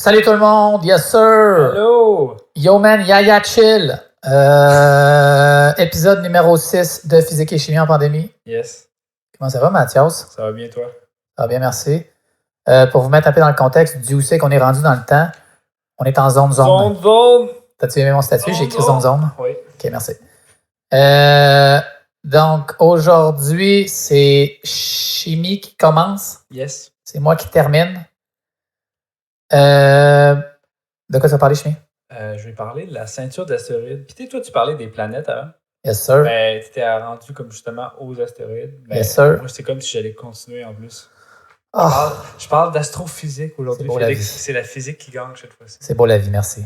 Salut tout le monde, yes sir! Hello! Yo man, yaya chill! Épisode numéro 6 de Physique et Chimie en pandémie. Yes. Comment ça va, Mathias? Ça va bien, toi? Ça va bien, merci. Pour vous mettre un peu dans le contexte d'où c'est qu'on est rendu dans le temps, on est en zone. Zone! T'as-tu aimé mon statut? J'ai écrit zone. Oui. Ok, merci. Donc, aujourd'hui, c'est chimie qui commence. Yes. C'est moi qui termine. De quoi tu vas parler, chimie? Je vais parler de la ceinture d'astéroïdes. Puis toi, tu parlais des planètes avant. Yes, sir. Ben, tu t'es rendu comme justement aux astéroïdes. Ben, Yes, sir. Moi, c'est comme si j'allais continuer en plus. Oh, Je parle d'astrophysique aujourd'hui. C'est beau, la vie. C'est la physique qui gagne cette fois-ci. c'est beau la vie, merci.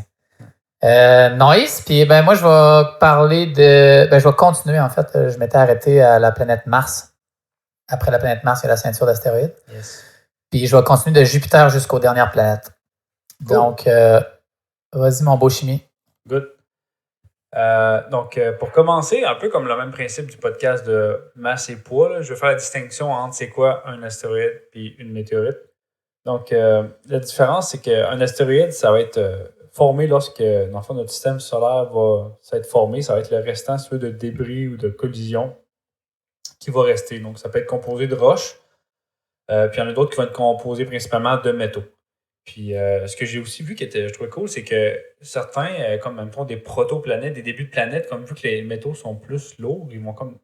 Nice. Puis, ben, moi, je vais parler de. Ben, je vais continuer, en fait. Je m'étais arrêté à la planète Mars. Après la planète Mars, il y a la ceinture d'astéroïdes. Yes. Puis, je vais continuer de Jupiter jusqu'aux dernières planètes. Cool. Donc, vas-y, mon beau chimie. Good. Donc, pour commencer, un peu comme le même principe du podcast de masse et poids, là, je vais faire la distinction entre c'est quoi un astéroïde et une météorite. Donc, la différence, c'est qu'un astéroïde, ça va être formé lorsque, dans le fond, notre système solaire ça va être formé. Ça va être le restant, si tu veux, de débris ou de collisions qui va rester. Donc, ça peut être composé de roches. Puis, il y en a d'autres qui vont être composés principalement de métaux. Puis, ce que j'ai aussi vu qui je trouvais cool, c'est que certains, comme même des protoplanètes, des débuts de planètes, comme vu que les métaux sont plus lourds, ils vont comme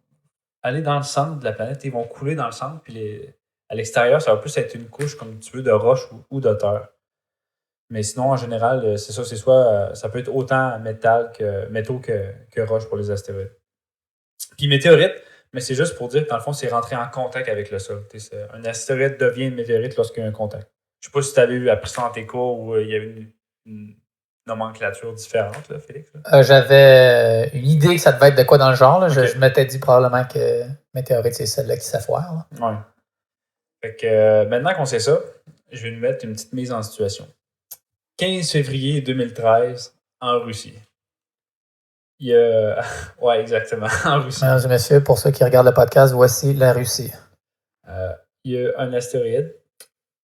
aller dans le centre de la planète, ils vont couler dans le centre, puis à l'extérieur, ça va plus être une couche, comme tu veux, de roche ou de terre. Mais sinon, en général, c'est ça, c'est soit, ça peut être autant métaux que roche pour les astéroïdes. Puis météorite, mais c'est juste pour dire que dans le fond, c'est rentrer en contact avec le sol. Un astéroïde devient une météorite lorsqu'il y a un contact. Je ne sais pas si tu avais appris ça dans tes cours où il y avait une nomenclature différente, là, Félix. Là. J'avais une idée que ça devait être de quoi dans le genre. Là. Okay. Je m'étais dit probablement que météorite, c'est celle-là qui s'affoire. Oui. Fait que maintenant qu'on sait ça, je vais nous mettre une petite mise en situation. 15 février 2013, en Russie. Il y a... ouais, exactement, en Russie. Mesdames et messieurs, pour ceux qui regardent le podcast, voici la Russie. Il y a un astéroïde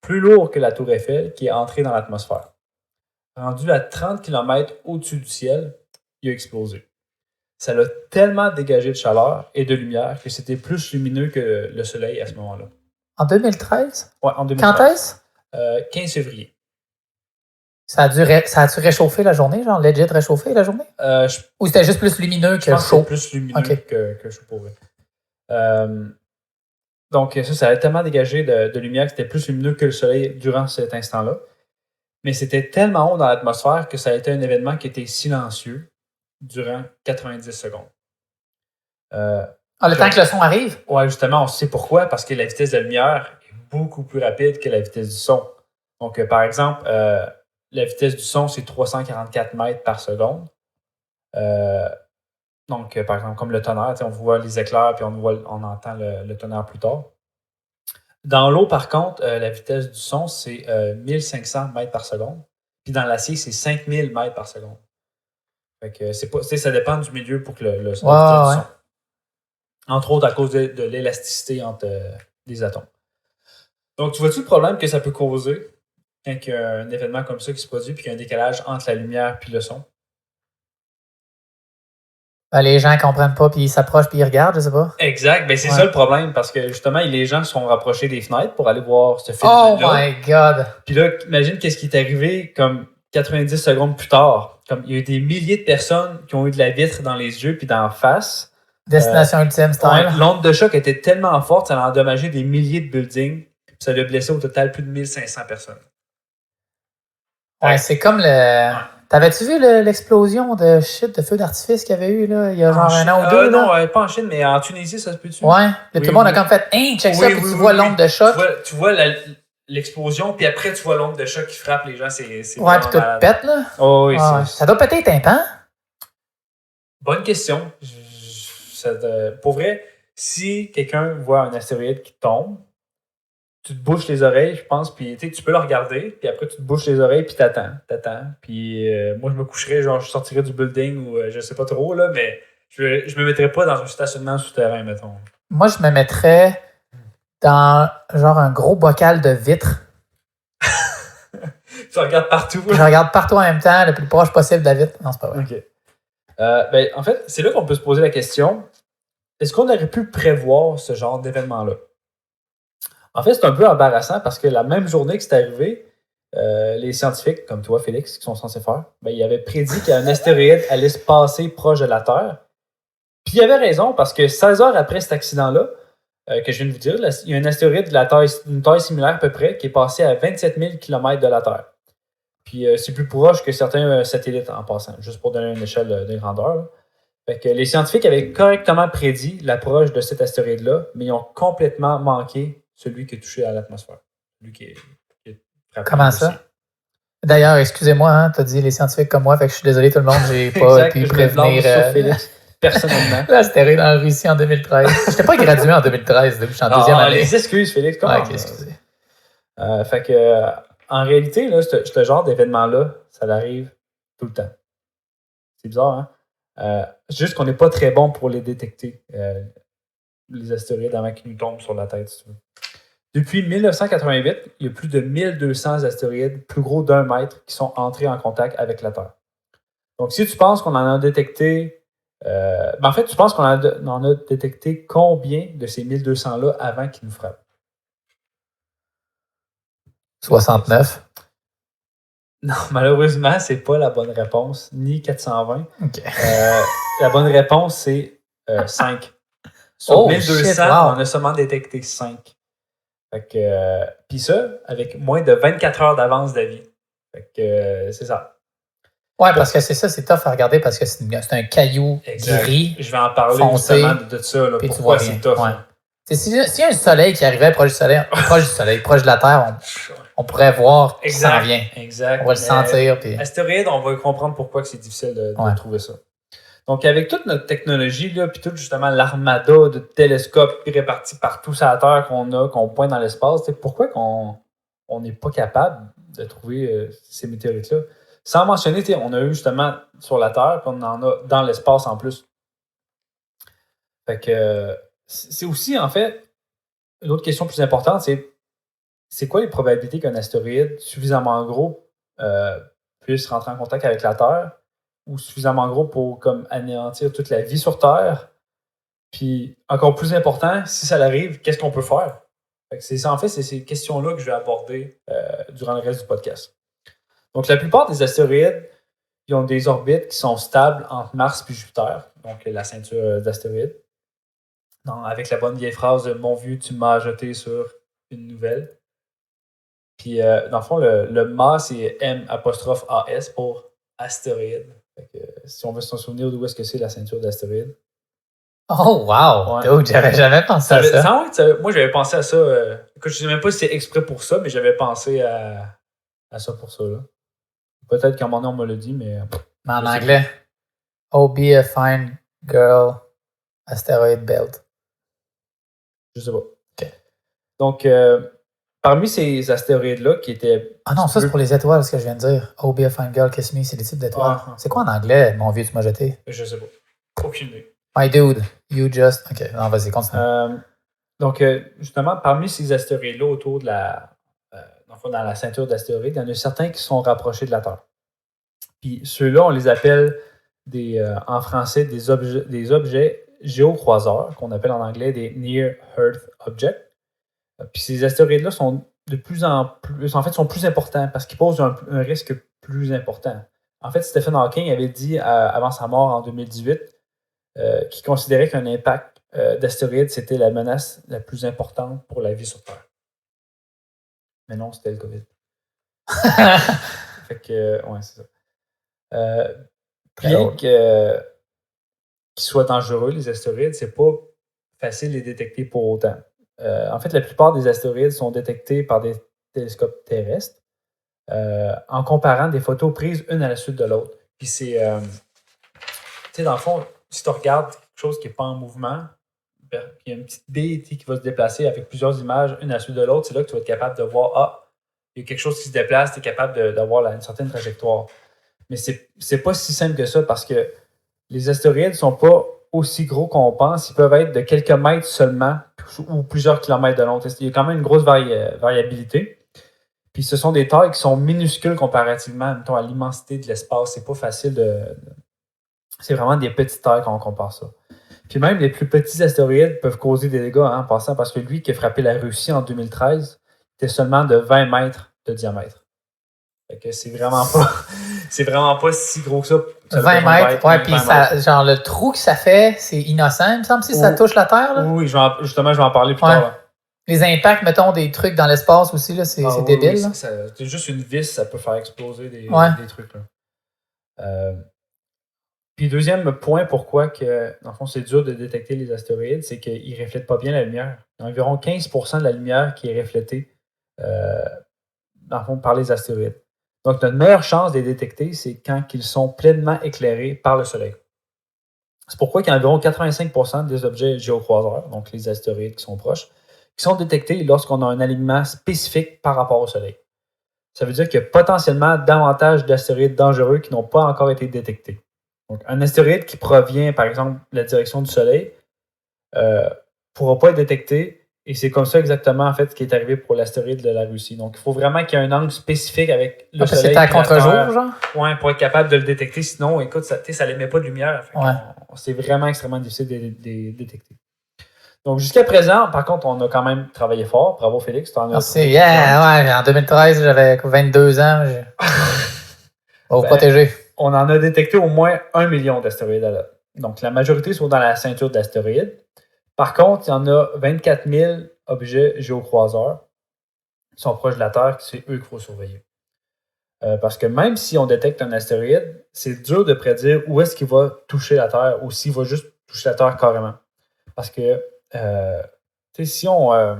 plus lourd que la Tour Eiffel qui est entré dans l'atmosphère. Rendu à 30 km au-dessus du ciel, il a explosé. Ça l'a tellement dégagé de chaleur et de lumière que c'était plus lumineux que le soleil à ce moment-là. En 2013? Ouais, en 2013. Quand est-ce? 15 février. Ça a-tu réchauffé la journée, genre legit réchauffé la journée? Ou c'était juste plus lumineux que chaud? Plus lumineux que chaud pour vrai. Donc, ça a tellement dégagé de lumière que c'était plus lumineux que le soleil durant cet instant-là. Mais c'était tellement haut dans l'atmosphère que ça a été un événement qui était silencieux durant 90 secondes. Le temps que le son arrive? Oui, justement, on sait pourquoi. Parce que la vitesse de la lumière est beaucoup plus rapide que la vitesse du son. Donc, par exemple, la vitesse du son, c'est 344 mètres par seconde. Donc, par exemple, comme le tonnerre, on voit les éclairs puis on entend le tonnerre plus tard. Dans l'eau, par contre, la vitesse du son, c'est 1500 mètres par seconde. Puis dans l'acier, c'est 5000 mètres par seconde. Fait que ça dépend du milieu pour que le son. Ouais. Entre autres, à cause de l'élasticité entre les atomes. Donc, tu vois-tu le problème que ça peut causer quand il y a un événement comme ça qui se produit puis qu'il y a un décalage entre la lumière puis le son? Les gens ne comprennent pas, puis ils s'approchent, puis ils regardent, je sais pas. Exact. Ben, c'est ça le problème, parce que justement, les gens se sont rapprochés des fenêtres pour aller voir ce film-là. Oh my God! Puis là, imagine qu'est-ce qui est arrivé comme 90 secondes plus tard. Comme il y a eu des milliers de personnes qui ont eu de la vitre dans les yeux puis dans la face. Destination ultime style. L'onde de choc était tellement forte, ça a endommagé des milliers de buildings. Puis ça a blessé au total plus de 1500 personnes. Ouais, c'est comme le... Ouais. T'avais-tu vu l'explosion de feu d'artifice qu'il y avait eu là, il y a genre un an ou deux? Non, pas en Chine, mais en Tunisie, ça se peut-tu? Ouais. Tout le monde a comme fait check ça, puis tu vois l'onde de choc. Tu vois l'explosion, puis après, tu vois l'onde de choc qui frappe les gens. C'est ouais, puis tout pète, là. Oh, oui, ça doit péter les tympans? Bonne question. Pour vrai, si quelqu'un voit un astéroïde qui tombe, tu te bouches les oreilles, je pense, puis tu peux le regarder, puis après tu te bouches les oreilles, puis t'attends. Puis moi, je me coucherais, genre, je sortirais du building ou je sais pas trop, là, mais je me mettrais pas dans un stationnement souterrain, mettons. Moi, je me mettrais dans, genre, un gros bocal de vitres. Tu regardes partout. Je regarde partout en même temps, le plus proche possible, David. Non, c'est pas vrai. OK. En fait, c'est là qu'on peut se poser la question, est-ce qu'on aurait pu prévoir ce genre d'événement-là? En fait, c'est un peu embarrassant parce que la même journée que c'est arrivé, les scientifiques, comme toi, Félix, qui sont censés faire, ils avaient prédit qu'un astéroïde allait se passer proche de la Terre. Puis il avait raison parce que 16 heures après cet accident-là, que je viens de vous dire, il y a un astéroïde d'une taille similaire à peu près qui est passé à 27 000 km de la Terre. Puis c'est plus proche que certains satellites en passant, juste pour donner une échelle de grandeur. Là. Fait que les scientifiques avaient correctement prédit l'approche de cet astéroïde-là, mais ils ont complètement manqué celui qui est touché à l'atmosphère. Celui qui est Comment ça? Aussi. D'ailleurs, excusez-moi, tu as dit les scientifiques comme moi, fait que je suis désolé tout le monde, j'ai pas pu prévenir Félix, personnellement. L'astéroïde en Russie en 2013. Je n'étais pas gradué en 2013, je suis en deuxième année. Les excuses, Félix. Comment? Ok, excusez. Fait que, en réalité, là, ce genre d'événement-là, ça arrive tout le temps. C'est bizarre, hein? C'est juste qu'on n'est pas très bon pour les détecter, les astéroïdes avant qu'ils nous tombent sur la tête, si tu veux. Depuis 1988, il y a plus de 1200 astéroïdes plus gros d'1 mètre qui sont entrés en contact avec la Terre. Donc, si tu penses qu'on en a détecté... en fait, tu penses qu'on en a détecté combien de ces 1200-là avant qu'ils nous frappent? 69. Non, malheureusement, c'est pas la bonne réponse, ni 420. Okay. La bonne réponse, c'est 5. Sur 1200, on a seulement détecté 5. Fait que, puis ça, avec moins de 24 heures d'avance d'avis. Fait que, c'est ça. Ouais, parce que c'est ça, c'est tough à regarder parce que c'est un caillou gris. Je vais en parler foncé, justement de ça. Là, pourquoi c'est tough. Ouais. S'il y a un soleil qui arrivait proche de la Terre, on pourrait voir qu'il s'en vient. Exact. On va le sentir. Puis... Astéroïde, on va comprendre pourquoi c'est difficile de trouver ça. Donc, avec toute notre technologie, là, puis toute justement l'armada de télescopes répartis partout sur la Terre qu'on pointe dans l'espace, pourquoi qu'on n'est pas capable de trouver ces météorites-là? Sans mentionner, on a eu justement sur la Terre, puis on en a dans l'espace en plus. Fait que c'est aussi, en fait, une autre question plus importante, c'est quoi les probabilités qu'un astéroïde suffisamment gros puisse rentrer en contact avec la Terre ou suffisamment gros pour comme anéantir toute la vie sur Terre? Puis, encore plus important, si ça arrive, qu'est-ce qu'on peut faire? Fait que c'est ces questions-là que je vais aborder durant le reste du podcast. Donc, la plupart des astéroïdes, ils ont des orbites qui sont stables entre Mars et Jupiter, donc la ceinture d'astéroïdes. Avec la bonne vieille phrase de « Mon vieux, tu m'as jeté sur une nouvelle ». Puis, dans le fond, le mât, c'est M'(AS) pour astéroïde. Fait que, si on veut se souvenir d'où est-ce que c'est la ceinture d'astéroïdes. Oh, wow! Ouais. Dude, j'avais jamais pensé à ça. Moi, j'avais pensé à ça. Écoute, je ne sais même pas si c'est exprès pour ça, mais j'avais pensé à ça pour ça. Là. Peut-être qu'à un moment donné, on me l'a dit, mais en anglais, Oh, be a fine girl, asteroid belt. Je sais pas. Okay. Donc, parmi ces astéroïdes-là qui étaient... Ah non, ça, c'est pour les étoiles, ce que je viens de dire. Oh, be a fine girl, kiss me, c'est des types d'étoiles. C'est quoi en anglais, mon vieux, tu m'as jeté? Je sais pas. Aucune idée. My dude, you just... OK, non, vas-y, continue. Donc, justement, parmi ces astéroïdes-là autour de dans la ceinture d'astéroïdes, il y en a certains qui sont rapprochés de la Terre. Puis ceux-là, on les appelle en français des objets géocroiseurs, qu'on appelle en anglais des Near Earth Objects. Puis ces astéroïdes-là sont de plus en plus, en fait, sont plus importants parce qu'ils posent un risque plus important. En fait, Stephen Hawking avait dit avant sa mort en 2018 qu'il considérait qu'un impact d'astéroïdes, c'était la menace la plus importante pour la vie sur Terre. Mais non, c'était le COVID. Fait que, ouais, c'est ça. Bien qu'ils soient dangereux, les astéroïdes, c'est pas facile de les détecter pour autant. En fait, la plupart des astéroïdes sont détectés par des télescopes terrestres en comparant des photos prises une à la suite de l'autre. Puis c'est... tu sais, dans le fond, si tu regardes quelque chose qui n'est pas en mouvement, puis il y a une petite baie qui va se déplacer avec plusieurs images, une à la suite de l'autre, c'est là que tu vas être capable de voir, il y a quelque chose qui se déplace, tu es capable d'avoir une certaine trajectoire. Mais c'est pas si simple que ça parce que les astéroïdes ne sont pas aussi gros qu'on pense. Ils peuvent être de quelques mètres seulement ou plusieurs kilomètres de long. Il y a quand même une grosse variabilité. Puis Puis ce sont des tailles qui sont minuscules comparativement, mettons, à l'immensité de l'espace. C'est pas facile C'est vraiment des petites tailles quand on compare ça. Puis même les plus petits astéroïdes peuvent causer des dégâts en passant, parce que lui qui a frappé la Russie en 2013 était seulement de 20 mètres de diamètre. Fait que c'est vraiment pas si gros que ça. 20 mètres, ouais, puis genre le trou que ça fait, c'est innocent, il me semble, si ça touche la Terre. Là. Oui, je vais en parler plus tard. Là. Les impacts, mettons, des trucs dans l'espace aussi, là, c'est débile. Oui, c'est juste une vis, ça peut faire exploser des trucs. Là. Puis deuxième point pourquoi que, dans le fond, c'est dur de détecter les astéroïdes, c'est qu'ils ne reflètent pas bien la lumière. Il y a environ 15% de la lumière qui est reflétée dans le fond, par les astéroïdes. Donc, notre meilleure chance de les détecter, c'est quand ils sont pleinement éclairés par le Soleil. C'est pourquoi il y a environ 85% des objets géocroiseurs, donc les astéroïdes qui sont proches, qui sont détectés lorsqu'on a un alignement spécifique par rapport au Soleil. Ça veut dire qu'il y a potentiellement davantage d'astéroïdes dangereux qui n'ont pas encore été détectés. Donc, un astéroïde qui provient, par exemple, de la direction du Soleil ne pourra pas être détecté. Et c'est comme ça exactement, en fait, ce qui est arrivé pour l'astéroïde de la Russie. Donc, il faut vraiment qu'il y ait un angle spécifique avec le Soleil. C'était à contre-jour, genre? Oui, pour être capable de le détecter. Sinon, écoute, ça n'émet pas de lumière. C'est vraiment extrêmement difficile de les détecter. Donc, jusqu'à présent, par contre, on a quand même travaillé fort. Bravo, Félix. En 2013, j'avais 22 ans. On va vous protéger. On en a détecté au moins 1 million d'astéroïdes à date. Donc, la majorité sont dans la ceinture d'astéroïdes. Par contre, il y en a 24 000 objets géocroiseurs qui sont proches de la Terre, c'est eux qu'il faut surveiller. Parce que même si on détecte un astéroïde, c'est dur de prédire où est-ce qu'il va toucher la Terre ou s'il va juste toucher la Terre carrément. Parce que, si on...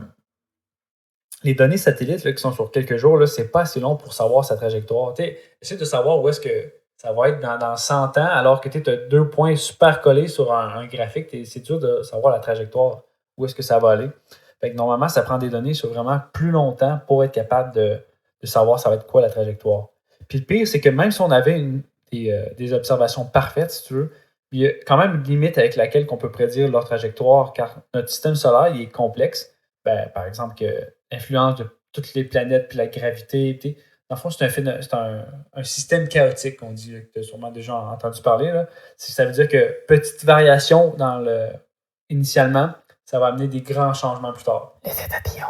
les données satellites là, qui sont sur quelques jours, c'est pas assez long pour savoir sa trajectoire. Essaye de savoir où est-ce que ça va être dans 100 ans, alors que tu as 2 points super collés sur un graphique. C'est dur de savoir la trajectoire, où est-ce que ça va aller. Fait que normalement, ça prend des données sur vraiment plus longtemps pour être capable de savoir ça va être quoi la trajectoire. Puis le pire, c'est que même si on avait des observations parfaites, si tu veux, il y a quand même une limite avec laquelle on peut prédire leur trajectoire, car notre système solaire il est complexe. Par exemple, l'influence de toutes les planètes puis la gravité. Dans le fond, c'est un système chaotique, on dit, que tu as sûrement déjà entendu parler. Là. Ça veut dire que petite variation initialement, ça va amener des grands changements plus tard. L'effet papillon.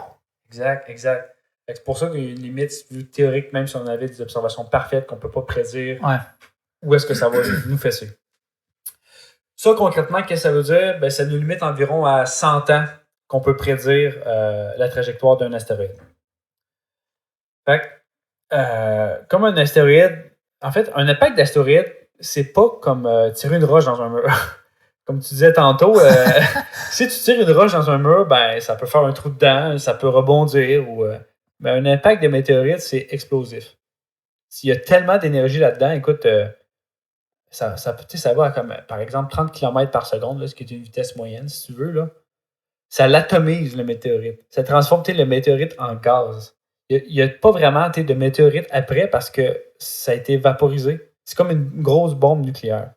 Exact. C'est pour ça qu'il y a une limite théorique, même si on avait des observations parfaites, qu'on ne peut pas prédire où est-ce que ça va nous fesser. Ça, concrètement, qu'est-ce que ça veut dire? Ça nous limite environ à 100 ans qu'on peut prédire la trajectoire d'un astéroïde. Fait comme un astéroïde, en fait, un impact d'astéroïde, c'est pas comme tirer une roche dans un mur. Comme tu disais tantôt, si tu tires une roche dans un mur, ça peut faire un trou dedans, ça peut rebondir. Mais un impact de météorite, c'est explosif. S'il y a tellement d'énergie là-dedans, écoute, ça va à comme, par exemple, 30 km par seconde, là, ce qui est une vitesse moyenne, si tu veux. Là. Ça l'atomise, le météorite. Ça transforme le météorite en gaz. Il n'y a pas vraiment de météorite après parce que ça a été vaporisé. C'est comme une grosse bombe nucléaire.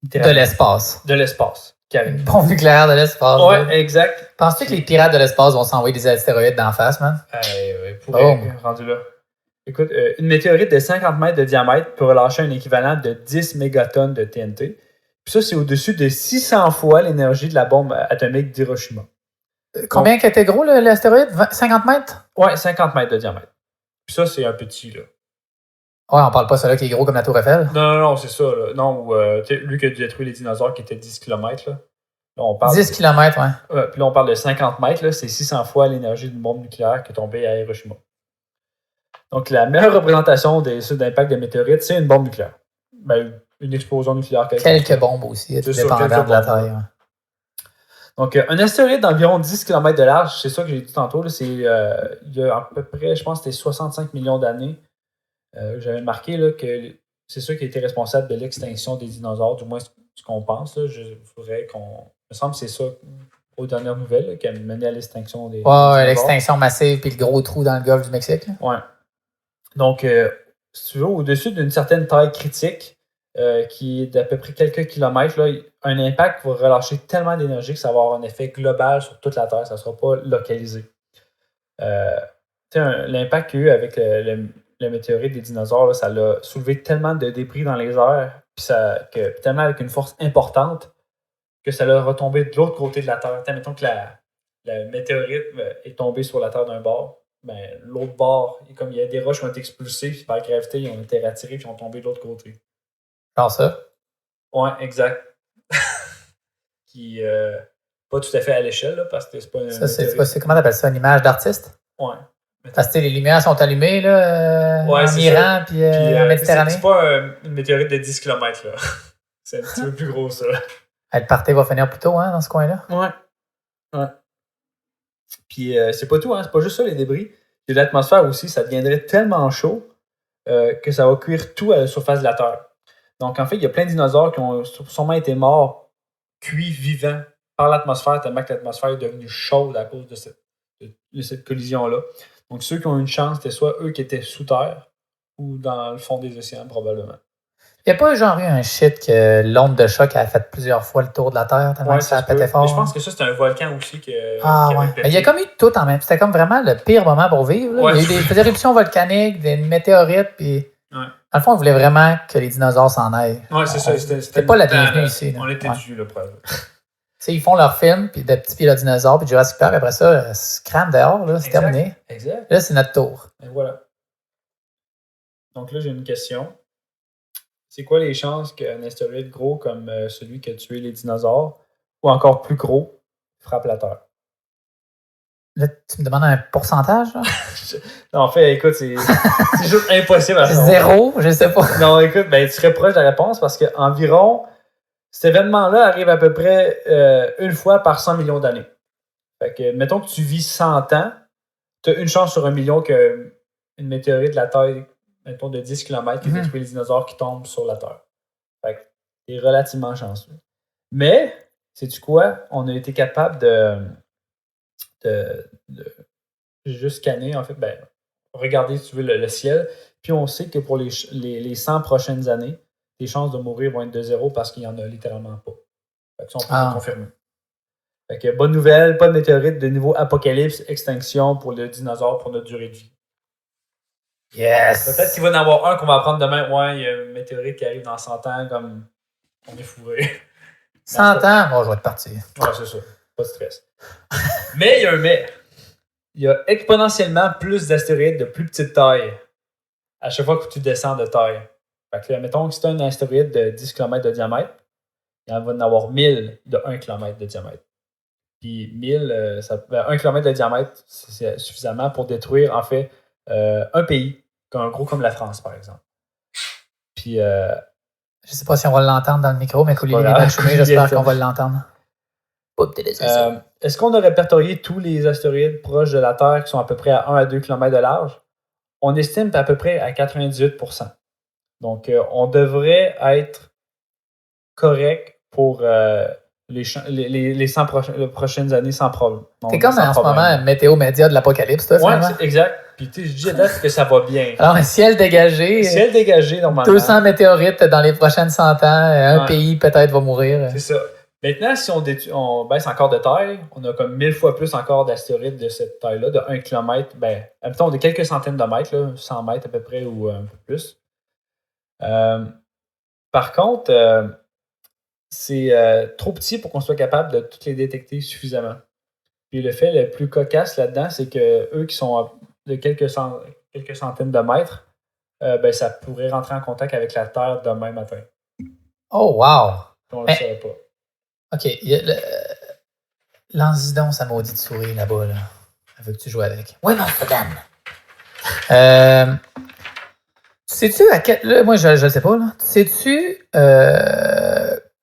De l'espace. De l'espace. Une bombe nucléaire de l'espace. Ouais, exact. Penses-tu que les pirates de l'espace vont s'envoyer des astéroïdes d'en face, man? Rendu là. Écoute, une météorite de 50 mètres de diamètre peut relâcher un équivalent de 10 mégatonnes de TNT. Puis ça, c'est au-dessus de 600 fois l'énergie de la bombe atomique d'Hiroshima. Combien était gros l'astéroïde? 50 mètres? Ouais, 50 mètres de diamètre. Puis ça, c'est un petit, là. Ouais, on parle pas de celui qui est gros comme la Tour Eiffel. Non, c'est ça. Là. Non, lui qui a détruit les dinosaures qui étaient 10 km. Là, on parle 10 km, ouais. Puis là, on parle de 50 mètres. Là, c'est 600 fois l'énergie d'une bombe nucléaire qui est tombée à Hiroshima. Donc, la meilleure représentation d'impact de météorites, c'est une bombe nucléaire. Une explosion nucléaire. Quelques bombes aussi, dépendant de la taille. Ouais. Donc, un astéroïde d'environ 10 km de large, c'est ça que j'ai dit tantôt, là, il y a à peu près, je pense que c'était 65 millions d'années. J'avais marqué là, que c'est ça qui a été responsable de l'extinction des dinosaures, du moins ce qu'on pense. Là. Il me semble que c'est ça, aux dernières nouvelles, là, qui a mené à l'extinction des dinosaures. L'extinction massive puis le gros trou dans le golfe du Mexique. Oui. Donc, si tu veux, au-dessus d'une certaine taille critique, qui est d'à peu près quelques kilomètres, là, un impact va relâcher tellement d'énergie que ça va avoir un effet global sur toute la Terre. Ça ne sera pas localisé. l'impact qu'il y a eu avec le météorite des dinosaures, là, ça l'a soulevé tellement de débris dans les airs, puis tellement avec une force importante, que ça l'a retombé de l'autre côté de la Terre. Mettons que la météorite est tombée sur la Terre d'un bord, ben, l'autre bord, comme il y a des roches qui ont été expulsées, puis par la gravité, ils ont été attirés, puis ils ont tombé de l'autre côté. Genre ça? Ouais, exact. Qui, pas tout à fait à l'échelle, là, parce que c'est pas Ça, c'est comment t'appelles ça? Une image d'artiste? Ouais. Parce que les lumières sont allumées là, Ouais, en Iran puis en Méditerranée. C'est pas une météorite de 10 km, là. C'est un petit peu plus gros, ça. Le party va finir plus tôt hein, dans ce coin-là. Ouais. Puis c'est pas tout, hein. C'est pas juste ça, les débris. Il y a l'atmosphère aussi, ça deviendrait tellement chaud que ça va cuire tout à la surface de la Terre. Donc, en fait, il y a plein de dinosaures qui ont sûrement été morts, cuits vivants par l'atmosphère, tellement que l'atmosphère est devenue chaude à cause de cette collision-là. Donc, ceux qui ont eu une chance, c'était soit eux qui étaient sous terre ou dans le fond des océans, probablement. Il n'y a pas genre eu un shit que l'onde de choc a fait plusieurs fois le tour de la Terre tellement que ça a pété fort? Mais je pense que ça, c'était un volcan aussi qui ouais. avait pété. Mais il y a comme eu tout en même. C'était comme vraiment le pire moment pour vivre. Là. Il y a eu des éruptions volcaniques, des météorites, puis... Ouais. Dans le fond, on voulait vraiment que les dinosaures s'en aillent. Ouais, c'est ça. C'était pas la bienvenue ici. Là. On était dû, le problème. Ils font leur film, puis de petits pieds de dinosaures, puis Jurassic Park, après ça, se crame dehors, là, c'est terminé. Exact. Là, c'est notre tour. Et voilà. Donc là, j'ai une question. C'est quoi les chances qu'un astéroïde gros comme celui qui a tué les dinosaures, ou encore plus gros, frappe la Terre? Là, tu me demandes un pourcentage? Là? Non, en fait, écoute, c'est juste impossible à faire. Zéro, je sais pas. Non, écoute, ben, tu serais proche de la réponse parce qu'environ, cet événement-là arrive à peu près une fois par 100 millions d'années. Fait que, mettons que tu vis 100 ans, tu as une chance sur 1 million qu'une météorite de la taille, mettons, de 10 km qui détruit les dinosaures qui tombent sur la Terre. Fait que t'es relativement chanceux. Mais, sais-tu quoi? On a été capable de juste scanner, en fait, regarder, si tu veux, le ciel. Puis on sait que pour les 100 prochaines années, les chances de mourir vont être de zéro parce qu'il n'y en a littéralement pas. Fait que ça, on peut le confirmer. Fait que bonne nouvelle, pas de météorite de niveau apocalypse, extinction pour le dinosaure pour notre durée de vie. Yes! Peut-être qu'il va y en avoir un qu'on va apprendre demain. Ouais, il y a une météorite qui arrive dans 100 ans, comme on est fourré. 100 ans? Bon, je vais être parti. Ouais, c'est ça. Pas de stress. Mais il y a un mais. Il y a exponentiellement plus d'astéroïdes de plus petite taille à chaque fois que tu descends de taille. Fait que, mettons que c'est un astéroïde de 10 km de diamètre, il va en avoir 1000 de 1 km de diamètre. Puis 1000, 1 km de diamètre, c'est suffisamment pour détruire, en fait, un pays, gros comme la France, par exemple. Puis... je sais pas si on va l'entendre dans le micro, mais Coulier est allumé, j'espère qu'on va l'entendre. Est-ce qu'on a répertorié tous les astéroïdes proches de la Terre qui sont à peu près à 1 à 2 km de large? On estime à peu près à 98%. Donc, on devrait être correct pour les 100 prochaines années sans problème. T'es comme en ce moment un météo média de l'apocalypse, toi, finalement? Oui, exact. Puis, tu sais, je dis à date que ça va bien. Alors, un ciel dégagé. Ciel dégagé, normalement. 200 météorites dans les prochaines 100 ans. Un pays, peut-être, va mourir. C'est ça. Maintenant, si on baisse encore de taille, on a comme 1000 fois plus encore d'astéroïdes de cette taille-là, de 1 km. Mettons, de quelques centaines de mètres, là, 100 mètres à peu près ou un peu plus. Par contre, c'est trop petit pour qu'on soit capable de toutes les détecter suffisamment. Puis le fait le plus cocasse là-dedans, c'est que eux qui sont de quelques centaines de mètres, ça pourrait rentrer en contact avec la Terre demain matin. Oh, wow! On ne le savait pas. OK. Lance-y donc sa maudite souris là-bas. Là. Elle veut que tu joues avec. Oui, non, c'est sais-tu à quel... Là, moi, je ne sais pas. Là. Sais-tu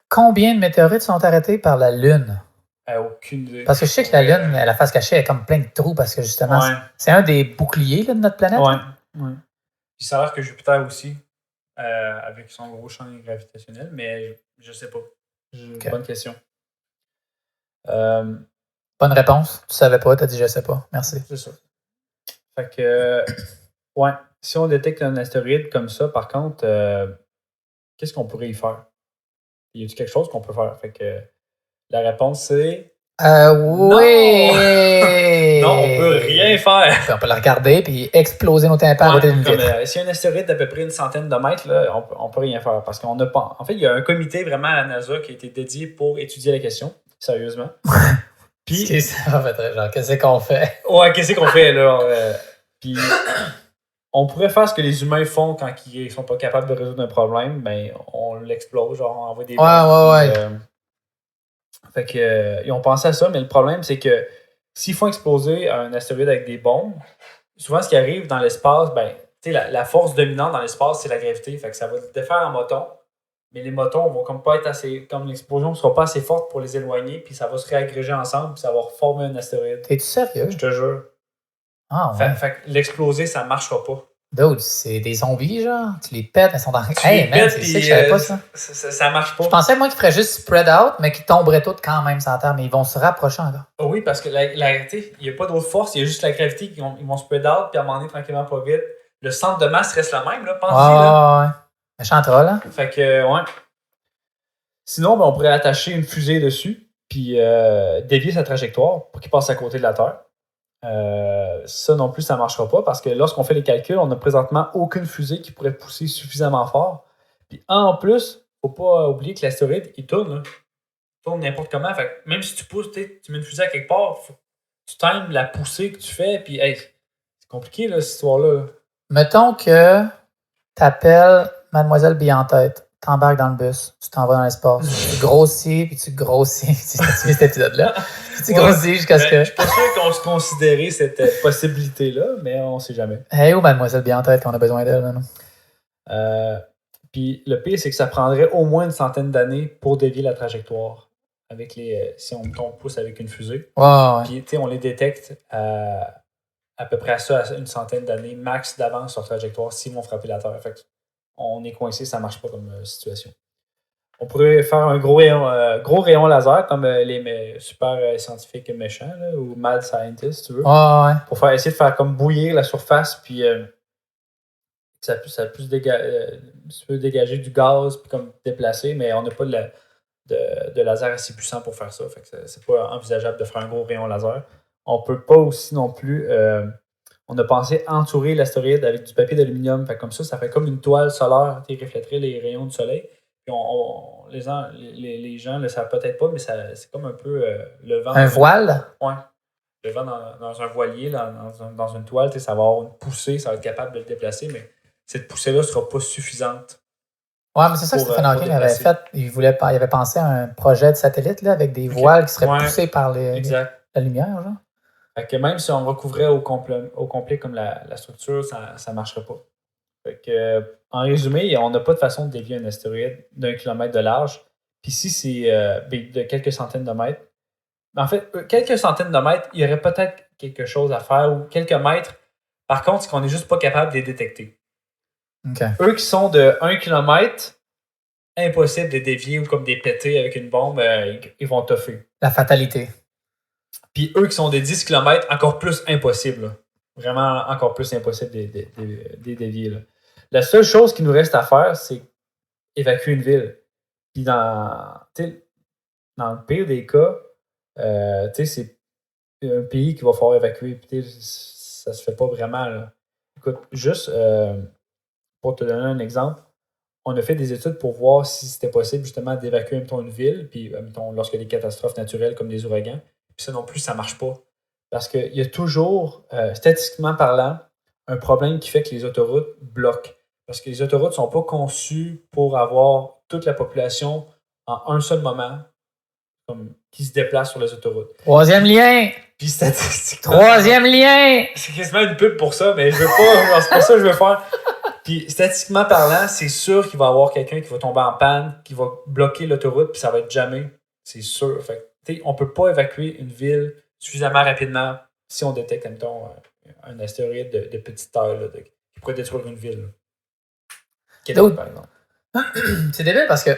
combien de météorites sont arrêtés par la Lune? Aucune idée. Parce que je sais que la Lune, la face cachée, elle est comme plein de trous parce que justement, c'est un des boucliers là, de notre planète. Oui. Puis ça a l'air que Jupiter aussi, avec son gros champ gravitationnel, mais je sais pas. Okay. Bonne question. Bonne réponse. Tu savais pas, tu as dit je sais pas. Merci. C'est ça. Fait que, si on détecte un astéroïde comme ça, par contre, qu'est-ce qu'on pourrait y faire? Y a-t-il quelque chose qu'on peut faire? Fait que la réponse, c'est Oui! Non, on peut rien faire. On peut le regarder puis exploser nos tympans à côté d'une vitre. Si y a un astéroïde d'à peu près une centaine de mètres, là, on peut rien faire parce qu'on n'a pas. En fait, il y a un comité vraiment à la NASA qui a été dédié pour étudier la question, sérieusement. Puis, ça va être genre, qu'est-ce qu'on fait? Ouais, qu'est-ce qu'on fait là? Puis, on pourrait faire ce que les humains font quand ils sont pas capables de résoudre un problème, ben on l'explose, genre on envoie des bombes. Ouais. Fait que ils ont pensé à ça, mais le problème c'est que s'ils font exploser un astéroïde avec des bombes, souvent ce qui arrive dans l'espace, ben tu sais la force dominante dans l'espace c'est la gravité, fait que ça va défaire un moton, mais les motons vont comme pas être assez, comme l'explosion ne sera pas assez forte pour les éloigner, puis ça va se réagréger ensemble, puis ça va reformer un astéroïde. T'es-tu sérieux? Je te jure. Ah ouais. Fait que l'exploser ça marchera pas. Dude, c'est des zombies, genre. Tu les pètes, ils sont dans... Hey, man, c'est ça que je savais pas, ça. Ça marche pas. Je pensais, moi, qu'ils feraient juste spread out, mais qu'ils tomberaient tous quand même sur la Terre, mais ils vont se rapprocher encore. Oh oui, parce que il n'y a pas d'autre force, il y a juste la gravité, ils vont spread out, puis à un moment donné, tranquillement, pas vite. Le centre de masse reste le même, là, pensez là. Ouais. Méchant troll, hein? Fait que, ouais. Sinon, ben, on pourrait attacher une fusée dessus, puis dévier sa trajectoire pour qu'il passe à côté de la Terre. Ça non plus, ça ne marchera pas parce que lorsqu'on fait les calculs, on n'a présentement aucune fusée qui pourrait pousser suffisamment fort. Puis en plus, il ne faut pas oublier que l'astéroïde, il tourne. Là. Il tourne n'importe comment. Fait que même si tu pousses, tu mets une fusée à quelque part, tu times la poussée que tu fais. Puis hey, c'est compliqué là, cette histoire-là. Mettons que tu appelles Mademoiselle Bientête. T'embarques dans le bus, tu t'en vas dans l'espace, tu grossis, puis tu grossis. Tu sais cet épisode-là. Puis tu grossis jusqu'à ce que... Je suis pas sûr qu'on se considérait cette possibilité-là, mais on sait jamais. Hey, où Mademoiselle Bientête qu'on a besoin d'elle, non? Puis le pire, c'est que ça prendrait au moins une centaine d'années pour dévier la trajectoire avec si on pousse avec une fusée. Ouais. Puis on les détecte à peu près à ça, à une centaine d'années max d'avance sur trajectoire s'ils vont frapper la Terre. Fait que on est coincé, ça marche pas comme situation. On pourrait faire un gros rayon laser comme les super scientifiques méchants là, ou mad scientists, si tu veux. Ouais. Pour essayer de faire comme bouillir la surface, puis ça puisse dégager du gaz, puis comme déplacer, mais on n'a pas de laser assez puissant pour faire ça. Fait que c'est pas envisageable de faire un gros rayon laser. On peut pas aussi non plus... on a pensé entourer l'astéroïde avec du papier d'aluminium. Fait comme ça fait comme une toile solaire qui reflèterait les rayons du soleil. Puis les gens ne le savent peut-être pas, mais c'est comme un peu le vent. Un voile? Oui. Le vent dans un voilier, dans une toile, ça va avoir une poussée, ça va être capable de le déplacer, mais cette poussée-là ne sera pas suffisante. Ouais, mais c'est ça que Stephen Hawking avait fait. Il avait pensé à un projet de satellite là, avec des voiles qui seraient poussées par la lumière. Genre. Fait que même si on recouvrait au complet comme la structure, ça ne marcherait pas. Fait que, en résumé, on n'a pas de façon de dévier un astéroïde d'1 kilomètre de large. Puis si c'est de quelques centaines de mètres, en fait, quelques centaines de mètres, il y aurait peut-être quelque chose à faire ou quelques mètres. Par contre, c'est qu'on n'est juste pas capable de les détecter. Okay. Eux qui sont de 1 km, impossible de les dévier ou comme des pétés avec une bombe, ils vont toffer. La fatalité. Puis eux qui sont de 10 km, encore plus impossible. Là. Vraiment encore plus impossible de les dévier. Là. La seule chose qui nous reste à faire, c'est évacuer une ville. Puis dans le pire des cas, c'est un pays qui va falloir évacuer. Puis ça se fait pas vraiment. Là. Écoute, juste pour te donner un exemple, on a fait des études pour voir si c'était possible justement d'évacuer une ville, puis lorsqu'il y a des catastrophes naturelles comme des ouragans. Puis ça non plus, ça marche pas. Parce qu'il y a toujours, statistiquement parlant, un problème qui fait que les autoroutes bloquent. Parce que les autoroutes ne sont pas conçues pour avoir toute la population en un seul moment qui se déplace sur les autoroutes. Troisième lien! Puis statistiquement... Troisième lien! C'est quasiment une pub pour ça, mais je veux pas... c'est pas ça que je veux faire. Puis statistiquement parlant, c'est sûr qu'il va y avoir quelqu'un qui va tomber en panne, qui va bloquer l'autoroute, puis ça va être jamais. C'est sûr. Fait que, on peut pas évacuer une ville suffisamment rapidement si on détecte, mettons, un astéroïde de petite taille là, qui pourrait détruire une ville. Québec, par exemple. C'est débile parce que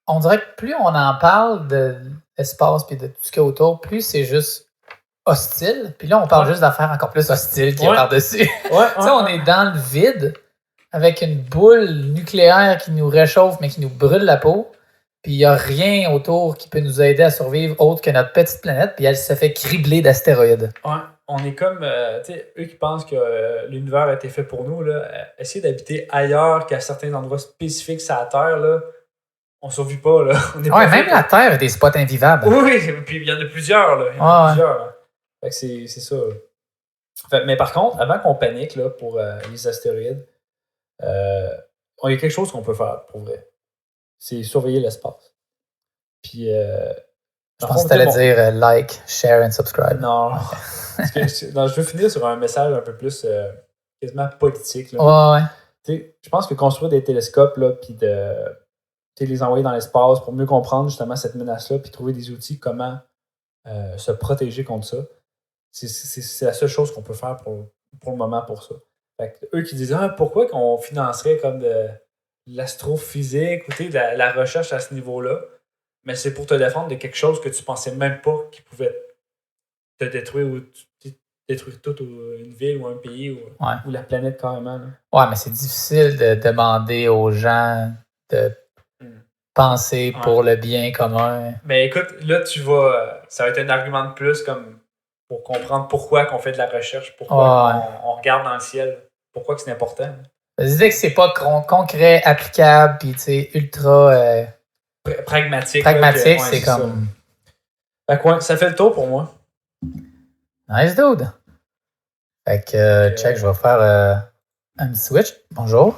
on dirait que plus on en parle de l'espace et de tout ce qu'il y a autour, plus c'est juste hostile. Puis là, on parle juste d'affaires encore plus hostiles qui est par-dessus. On est dans le vide avec une boule nucléaire qui nous réchauffe mais qui nous brûle la peau. puis il n'y a rien autour qui peut nous aider à survivre autre que notre petite planète, puis elle se fait cribler d'astéroïdes. Ouais, on est comme, tu sais, eux qui pensent que l'univers a été fait pour nous, là, essayer d'habiter ailleurs qu'à certains endroits spécifiques sur la Terre, là, on survit pas, là. On est pas même la Terre a des spots invivables. Oui, puis il y en a plusieurs, là. Il y en a plusieurs, là. Fait que c'est ça. Fait, mais par contre, avant qu'on panique, là, pour les astéroïdes, il y a quelque chose qu'on peut faire, pour vrai. C'est surveiller l'espace. Puis, je pense que tu allais dire like, share and subscribe. Non. Je veux finir sur un message un peu plus quasiment politique. Là. Ouais. Je pense que construire des télescopes, là, puis de les envoyer dans l'espace pour mieux comprendre justement cette menace-là, puis trouver des outils, comment se protéger contre ça, c'est la seule chose qu'on peut faire pour le moment pour ça. Fait que, eux qui disent pourquoi qu'on financerait comme de l'astrophysique ou de la recherche à ce niveau-là, mais c'est pour te défendre de quelque chose que tu pensais même pas qui pouvait te détruire ou détruire toute une ville ou un pays ou la planète carrément. Là. Ouais, mais c'est difficile de demander aux gens de penser pour le bien commun. Mais écoute, là, ça va être un argument de plus comme pour comprendre pourquoi qu'on fait de la recherche, pourquoi on regarde dans le ciel, pourquoi que c'est important. L'idée que c'est pas concret, applicable, puis tu sais, ultra... pragmatique, c'est comme... Fait que ça fait le tour pour moi. Nice dude. Fait que, check, je vais faire un petit switch. Bonjour.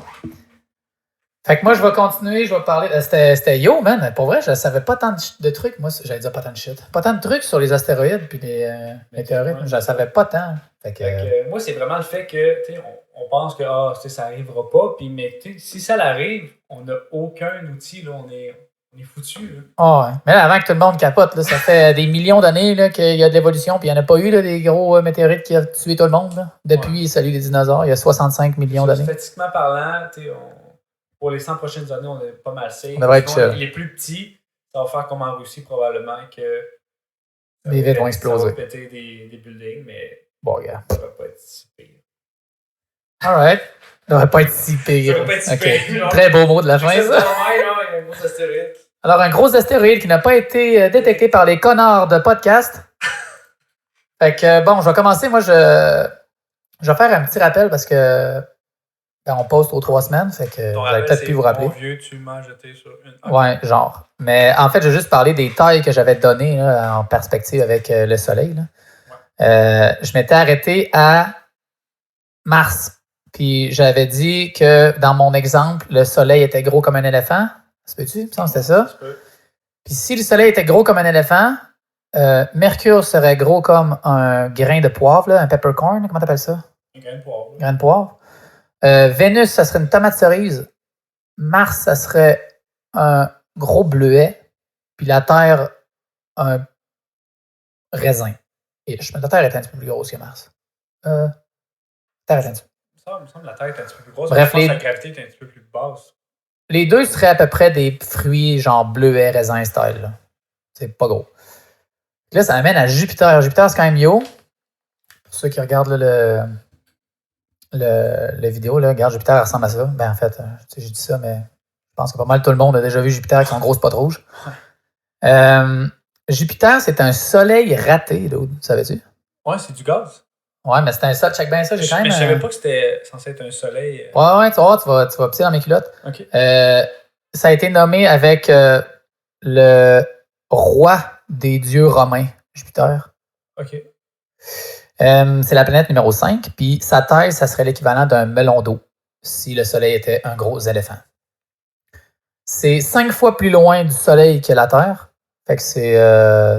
Fait que moi, je vais continuer, je vais parler... C'était yo, man. Pour vrai, je savais pas tant de trucs. Moi, j'allais dire pas tant de shit. Pas tant de trucs sur les astéroïdes puis les météorites. Je savais pas tant. Fait que, moi, c'est vraiment le fait que, tu sais, on pense que ça arrivera pas. Puis, mais si ça l'arrive, on n'a aucun outil. Là, on est foutu. Ouais. Mais là, avant que tout le monde capote, là, ça fait des millions d'années là, qu'il y a de l'évolution, puis il n'y en a pas eu là, des gros météorites qui ont tué tout le monde. Là. Depuis Salut les dinosaures, il y a 65 millions d'années. Statistiquement parlant, pour les 100 prochaines années, on est pas mal safe. On devrait être chill. Les plus petits, ça va faire comme en Russie probablement que les villes vont exploser. Ça va péter des buildings, mais bon, gars. Ça va pas être si pire. Alright. Ça devrait pas être si pire. Ça va pas être si pire. Très beau mot de la fin, ça. Un gros astéroïde. Alors, un gros astéroïde qui n'a pas été détecté par les connards de podcast. Fait que, bon, je vais commencer. Moi, je vais faire un petit rappel parce que on poste aux 3 semaines. Fait que vous allez peut-être plus vous rappeler. Vieux, tu m'as jeté sur une... Ouais, genre. Mais en fait, je vais juste parler des tailles que j'avais données là, en perspective avec le soleil. Là. Ouais. Je m'étais arrêté à Mars. Puis j'avais dit que dans mon exemple, le soleil était gros comme un éléphant. Ça peut-tu? Il me semble que c'était ça. Puis si le soleil était gros comme un éléphant, Mercure serait gros comme un grain de poivre, là, un peppercorn. Comment t'appelles ça? Un grain de poivre. Un grain de poivre. Vénus, ça serait une tomate cerise. Mars, ça serait un gros bleuet. Puis la Terre, un raisin. Et la Terre est un petit peu plus grosse que Mars. La Terre est un petit peu. Il me semble que la Terre est un petit peu plus grosse. Bref, la gravité est un petit peu plus basse. Les deux seraient à peu près des fruits genre bleuet, raisin style. Là. C'est pas gros. Là, ça amène à Jupiter. Jupiter, c'est quand même yo. Pour ceux qui regardent là, le vidéo, là, regarde, Jupiter ressemble à ça. Ben en fait, j'ai dit ça, mais je pense que pas mal tout le monde a déjà vu Jupiter avec son gros spot rouge. Jupiter, c'est un soleil raté, là, savais-tu? Ouais, c'est du gaz. Ouais, mais c'est un soleil. Check bien ça, j'ai quand même. Mais je savais pas que c'était censé être un soleil. Ouais, tu vas pisser dans mes culottes. Okay. Ça a été nommé avec le roi des dieux romains, Jupiter. OK. C'est la planète numéro 5, puis sa taille, ça serait l'équivalent d'un melon d'eau si le Soleil était un gros éléphant. C'est 5 fois plus loin du Soleil que la Terre. Fait que c'est,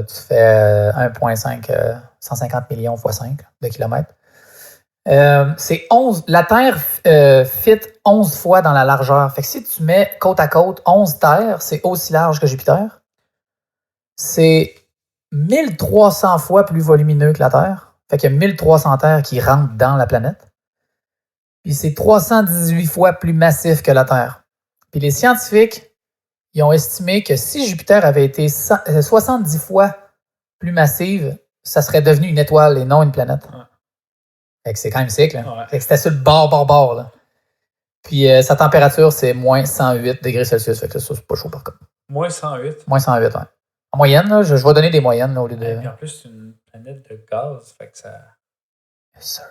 tu fais 1,5, 150 millions fois 5 de kilomètres. C'est 11. La Terre fit 11 fois dans la largeur. Fait que si tu mets côte à côte 11 terres, c'est aussi large que Jupiter. C'est 1300 fois plus volumineux que la Terre. Fait qu'il y a 1300 terres qui rentrent dans la planète. Puis c'est 318 fois plus massif que la Terre. Puis les scientifiques, ils ont estimé que si Jupiter avait été 70 fois plus massive, ça serait devenu une étoile et non une planète. Ouais. Fait que c'est quand même sick, là. Ouais. Fait que c'était sur le bord, là. Puis sa température, c'est moins 108 degrés Celsius. Fait que ça, c'est pas chaud par contre. Moins 108. Moins 108, ouais. En moyenne, là, je vais donner des moyennes là, au lieu de. Et puis en plus, c'est une planète de gaz. Fait que ça. Yes, sir.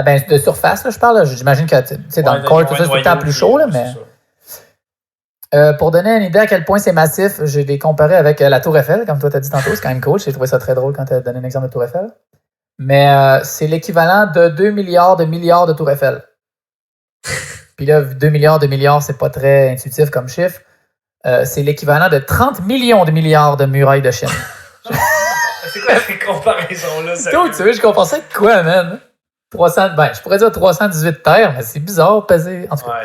Ben, de surface, là, je parle. Là, j'imagine que dans le corps, tout ça, c'est tout le temps plus chaud, là, mais. Pour donner une idée à quel point c'est massif, j'ai des comparé avec la Tour Eiffel, comme toi t'as dit tantôt. C'est quand même cool. J'ai trouvé ça très drôle quand tu as donné un exemple de Tour Eiffel. Mais c'est l'équivalent de 2 milliards de Tour Eiffel. Puis là, 2 milliards, c'est pas très intuitif comme chiffre. C'est l'équivalent de 30 millions de milliards de murailles de Chine. C'est quoi ces comparaisons-là? Toi, tu veux, je compare ça avec quoi, man? 300, ben, je pourrais dire 318 terres, mais c'est bizarre, peser. En tout cas,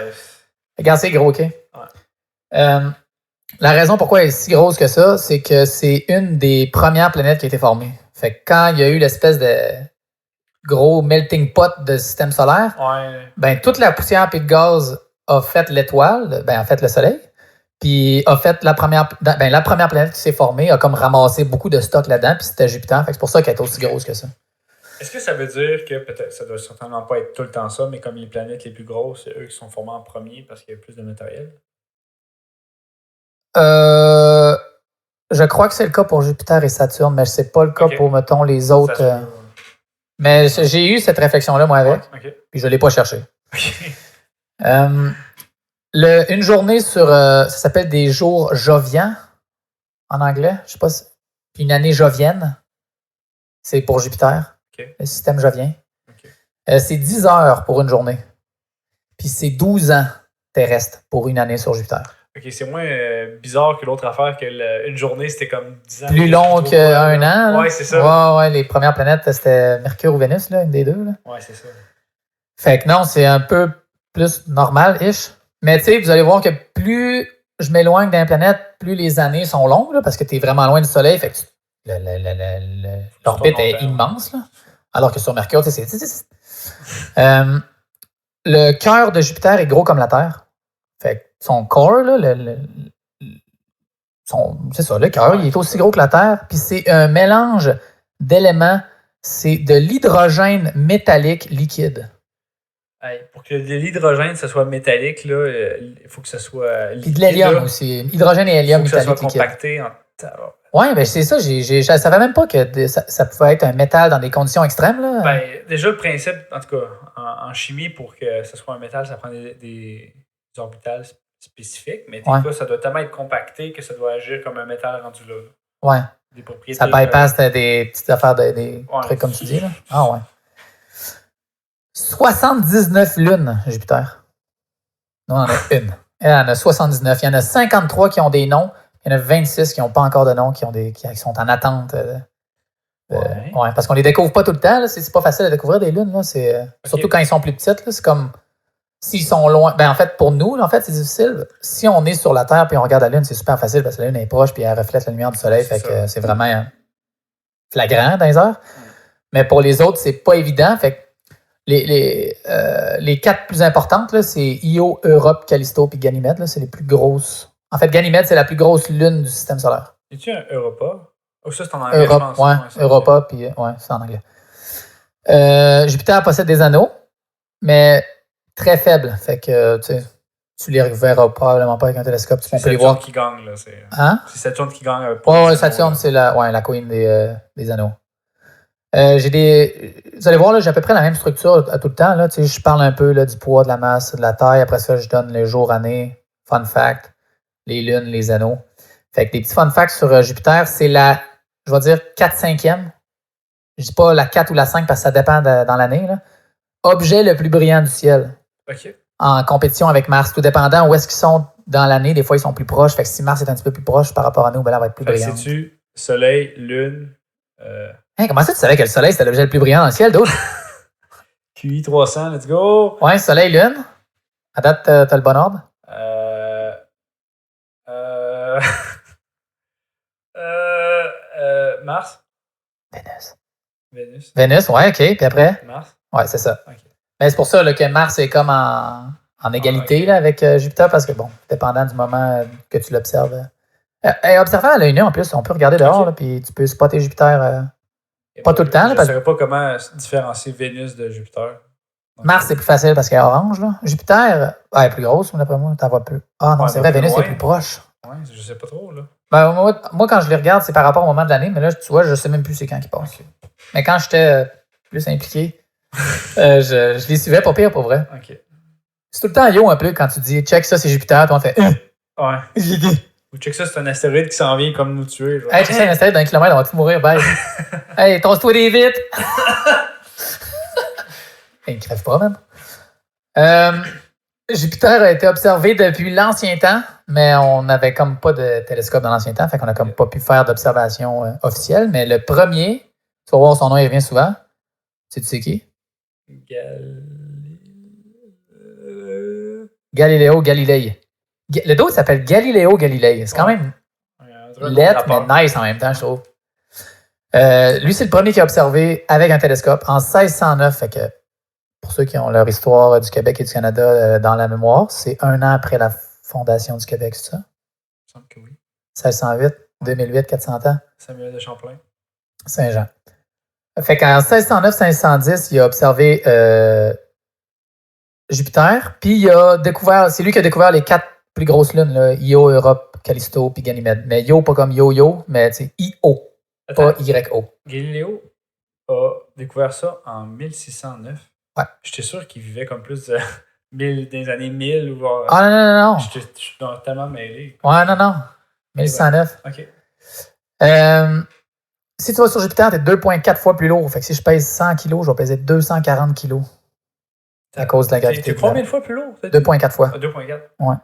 regarde, c'est gros, OK? Ouais. La raison pourquoi elle est si grosse que ça, c'est que c'est une des premières planètes qui a été formée. Fait que quand il y a eu l'espèce de gros melting pot de système solaire, ben, toute la poussière et le gaz a fait l'étoile, ben, a fait le soleil. Puis a fait la première planète qui s'est formée, a comme ramassé beaucoup de stock là-dedans, puis c'était Jupiter. Fait que c'est pour ça qu'elle est aussi grosse que ça. Est-ce que ça veut dire que peut-être ça doit certainement pas être tout le temps ça, mais comme les planètes les plus grosses, c'est eux qui sont formés en premier parce qu'il y a plus de matériel? Je crois que c'est le cas pour Jupiter et Saturne, mais c'est pas le cas pour, mettons, les autres. Mais j'ai eu cette réflexion-là, moi, avec. Puis je l'ai pas cherché. Une journée sur... ça s'appelle des jours joviens, en anglais. Je sais pas si... Puis une année jovienne, c'est pour Jupiter. Le système jovien. C'est 10 heures pour une journée. Puis c'est 12 ans terrestres pour une année sur Jupiter. OK, c'est moins bizarre que l'autre affaire que une journée, c'était comme 10 ans. Plus long qu'un an. Ouais, c'est ça. Ouais, les premières planètes, c'était Mercure ou Vénus, là, une des deux. Là. Ouais, c'est ça. Fait que non, c'est un peu plus normal-ish. Mais tu sais, vous allez voir que plus je m'éloigne d'une planète, plus les années sont longues, là, parce que tu es vraiment loin du Soleil. Fait que l'orbite est immense. Là. Alors que sur Mercure, c'est... le cœur de Jupiter est gros comme la Terre. Fait que son corps, là, c'est ça, le cœur, il est aussi gros que la Terre. Puis c'est un mélange d'éléments. C'est de l'hydrogène métallique liquide. Pour que de l'hydrogène, ça soit métallique, là, il faut que ça soit liquide. Puis de l'hélium aussi. Hydrogène et hélium métallique liquide. Il faut que ça soit compacté. Oui, ben c'est ça. Je ne savais même pas que ça pouvait être un métal dans des conditions extrêmes. Là. Ben, déjà, le principe, en tout cas, en chimie, pour que ce soit un métal, ça prend des orbitales spécifiques. Mais ça doit tellement être compacté que ça doit agir comme un métal rendu là. Oui. Des propriétés. Ça bypass des petites affaires, des trucs comme tu dis. Là. Ah ouais. 79 lunes, Jupiter. Non, on en a une. Elle en a 79. Il y en a 53 qui ont des noms. Il y en a 26 qui n'ont pas encore de nom, qui sont en attente. Ouais, parce qu'on les découvre pas tout le temps. Là. C'est pas facile à découvrir des lunes. Là. Surtout quand ils sont plus petites. Là. C'est comme s'ils sont loin. Ben, en fait, pour nous, là, en fait, c'est difficile. Si on est sur la Terre et on regarde la Lune, c'est super facile parce que la Lune est proche et elle reflète la lumière du Soleil. Fait que c'est vraiment flagrant dans les heures. Mais pour les autres, c'est pas évident. Fait que les quatre plus importantes, là, c'est Io, Europe, Callisto et Ganymède. Là, c'est les plus grosses. En fait, Ganymède, c'est la plus grosse lune du système solaire. Es-tu un Europa? Oh, ça, c'est en anglais, Europe, je pense. Europa, puis c'est en anglais. Jupiter possède des anneaux, mais très faibles. Fait que, tu les verras probablement pas avec un télescope. C'est Saturne qui gagne, là. C'est Saturne qui gagne. Ouais, Saturne, c'est la queen des anneaux. Vous allez voir, là, j'ai à peu près la même structure tout le temps. Là. Je parle un peu là, du poids, de la masse, de la taille. Après ça, je donne les jours, années, fun fact, les lunes, les anneaux. Fait que des petits fun facts sur Jupiter, c'est je vais dire 4/5e. Je dis pas la 4 ou la 5 parce que ça dépend dans l'année. Là. Objet le plus brillant du ciel. OK. En compétition avec Mars. Tout dépendant où est-ce qu'ils sont dans l'année, des fois, ils sont plus proches. Fait que si Mars est un petit peu plus proche par rapport à nous, ben là, elle va être plus brillante. C'est-tu Soleil, Lune... comment ça, tu savais que le Soleil, c'était l'objet le plus brillant dans le ciel, d'autres? QI 300, let's go! Ouais, Soleil, Lune. À date, t'as le bon ordre? Mars? Vénus, ouais, OK. Puis après? Mars? Ouais, c'est ça. Okay. Mais c'est pour ça là, que Mars est comme en égalité là, avec Jupiter, parce que, bon, dépendant du moment que tu l'observes. Observant à l'œil nu, en plus, on peut regarder dehors, là, puis tu peux spotter Jupiter pas tout le temps. Je ne saurais pas comment différencier Vénus de Jupiter. Donc, Mars, c'est plus facile parce qu'elle est orange. Là. Jupiter, elle est plus grosse, d'après moi, t'en vois plus. Ah non, ouais, c'est vrai, Vénus est plus proche. Ouais. Ouais, je sais pas trop, là. Ben, moi, quand je les regarde, c'est par rapport au moment de l'année, mais là, tu vois, je sais même plus c'est quand qu'ils passent. Ok. Mais quand j'étais plus impliqué, je les suivais pas pire pour vrai. Ok. C'est tout le temps yo un peu quand tu dis check ça, c'est Jupiter, toi on fait Ouais. j'ai dit. Ou check ça, c'est un astéroïde qui s'en vient comme nous tuer. Genre. Hey, check ça, un astéroïde d'un kilomètre, on va tous mourir, bye. Hey, tosse-toi des vite! Il ne crève pas, même. Jupiter a été observé depuis l'ancien temps, mais on n'avait comme pas de télescope dans l'ancien temps, fait qu'on a comme pas pu faire d'observation officielle. Mais le premier, tu vas voir son nom, il revient souvent. Tu sais qui? Galileo Galilei. Le dos s'appelle Galileo Galilei. C'est quand même lettre, mais nice en même temps, je trouve. Lui, c'est le premier qui a observé avec un télescope en 1609. Fait que pour ceux qui ont leur histoire du Québec et du Canada dans la mémoire, c'est un an après la fondation du Québec, c'est ça? Il me semble que oui. 1608, 2008, 400 ans. Samuel de Champlain. Saint-Jean. Fait qu'en 1609-1610, il a observé Jupiter, puis il a découvert, c'est lui qui a découvert les 4 plus grosses lunes, là, Io, Europe, Callisto, puis Ganymède. Mais Io, pas comme Yo-Yo, mais c'est I-O, pas Y-O. Galileo a découvert ça en 1609. Ouais. J'étais sûr qu'il vivait comme plus de des années 1000 ou genre. Ah non. Je suis tellement mêlé. Ouais, non. 1109. OK. Si tu vas sur Jupiter, t'es 2,4 fois plus lourd. Fait que si je pèse 100 kg, je vais peser 240 kg. À cause de la gravité. T'es combien de fois plus lourd? 2,4 fois. 2,4. Ouais.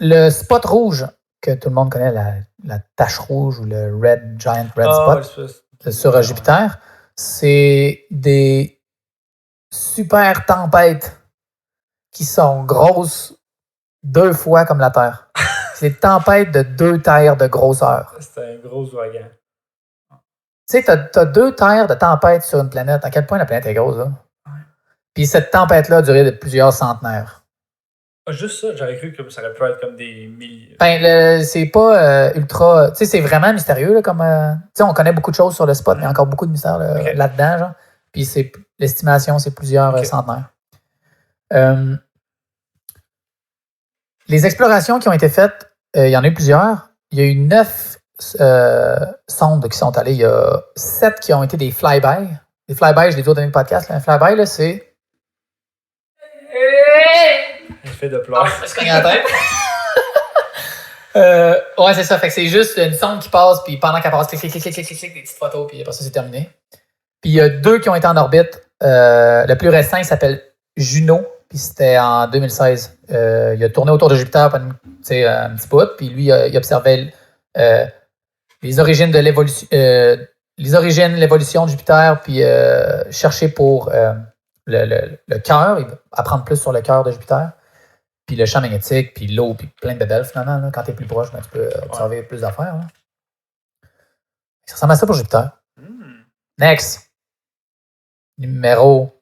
Le spot rouge, que tout le monde connaît, la tache rouge ou le Giant Red Spot, sur Jupiter, c'est des super tempêtes qui sont grosses 2 fois comme la Terre. C'est des tempêtes de 2 terres de grosseur. C'est un gros ouragan. Tu sais, t'as 2 terres de tempête sur une planète. À quel point la planète est grosse, là? Ouais. Puis cette tempête-là a duré de plusieurs centenaires. Ah, juste ça, j'aurais cru que ça aurait pu être comme des milliers. Ben, c'est pas ultra. Tu sais, c'est vraiment mystérieux, là, comme. Tu sais, on connaît beaucoup de choses sur le spot, mais il y a encore beaucoup de mystères là-dedans, genre. Puis l'estimation, c'est plusieurs centenaires. Les explorations qui ont été faites, il y en a eu plusieurs. Il y a eu 9 sondes qui sont allées. Il y a 7 qui ont été des flyby. Les flyby, je l'ai dit au dernier podcast. Là. Un flyby, là, c'est. Effet de pleurs. Je se cogne la tête. Ouais, c'est ça. Fait que c'est juste une sonde qui passe, puis pendant qu'elle passe, clic, des petites photos, puis après ça, c'est terminé. Puis il y a 2 qui ont été en orbite. Le plus récent, il s'appelle Juno, puis c'était en 2016. Il a tourné autour de Jupiter pendant un petit bout, puis lui, il observait les origines de l'évolution, l'évolution de Jupiter, puis chercher pour le cœur, apprendre plus sur le cœur de Jupiter, puis le champ magnétique, puis l'eau, puis plein de bébelles finalement. Là. Quand tu es plus proche, ben, tu peux observer plus d'affaires. Là. Ça ressemble à ça pour Jupiter. Next. Numéro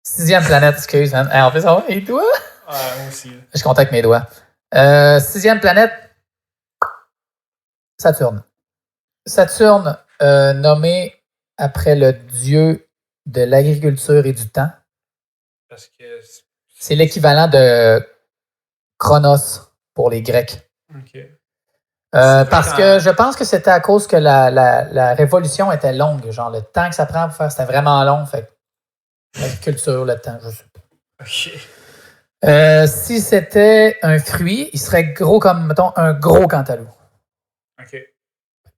6e planète, excuse, man. En fait, ça va, et toi? Moi aussi. Je compte avec mes doigts. 6e planète, Saturne. Saturne, nommé après le dieu de l'agriculture et du temps. Parce que c'est l'équivalent de Chronos pour les Grecs. OK. Parce que je pense que c'était à cause que la révolution était longue. Genre, le temps que ça prend pour faire, c'était vraiment long. Fait l'agriculture, le temps, je sais pas. OK. Si c'était un fruit, il serait gros comme, mettons, un gros cantalou. OK.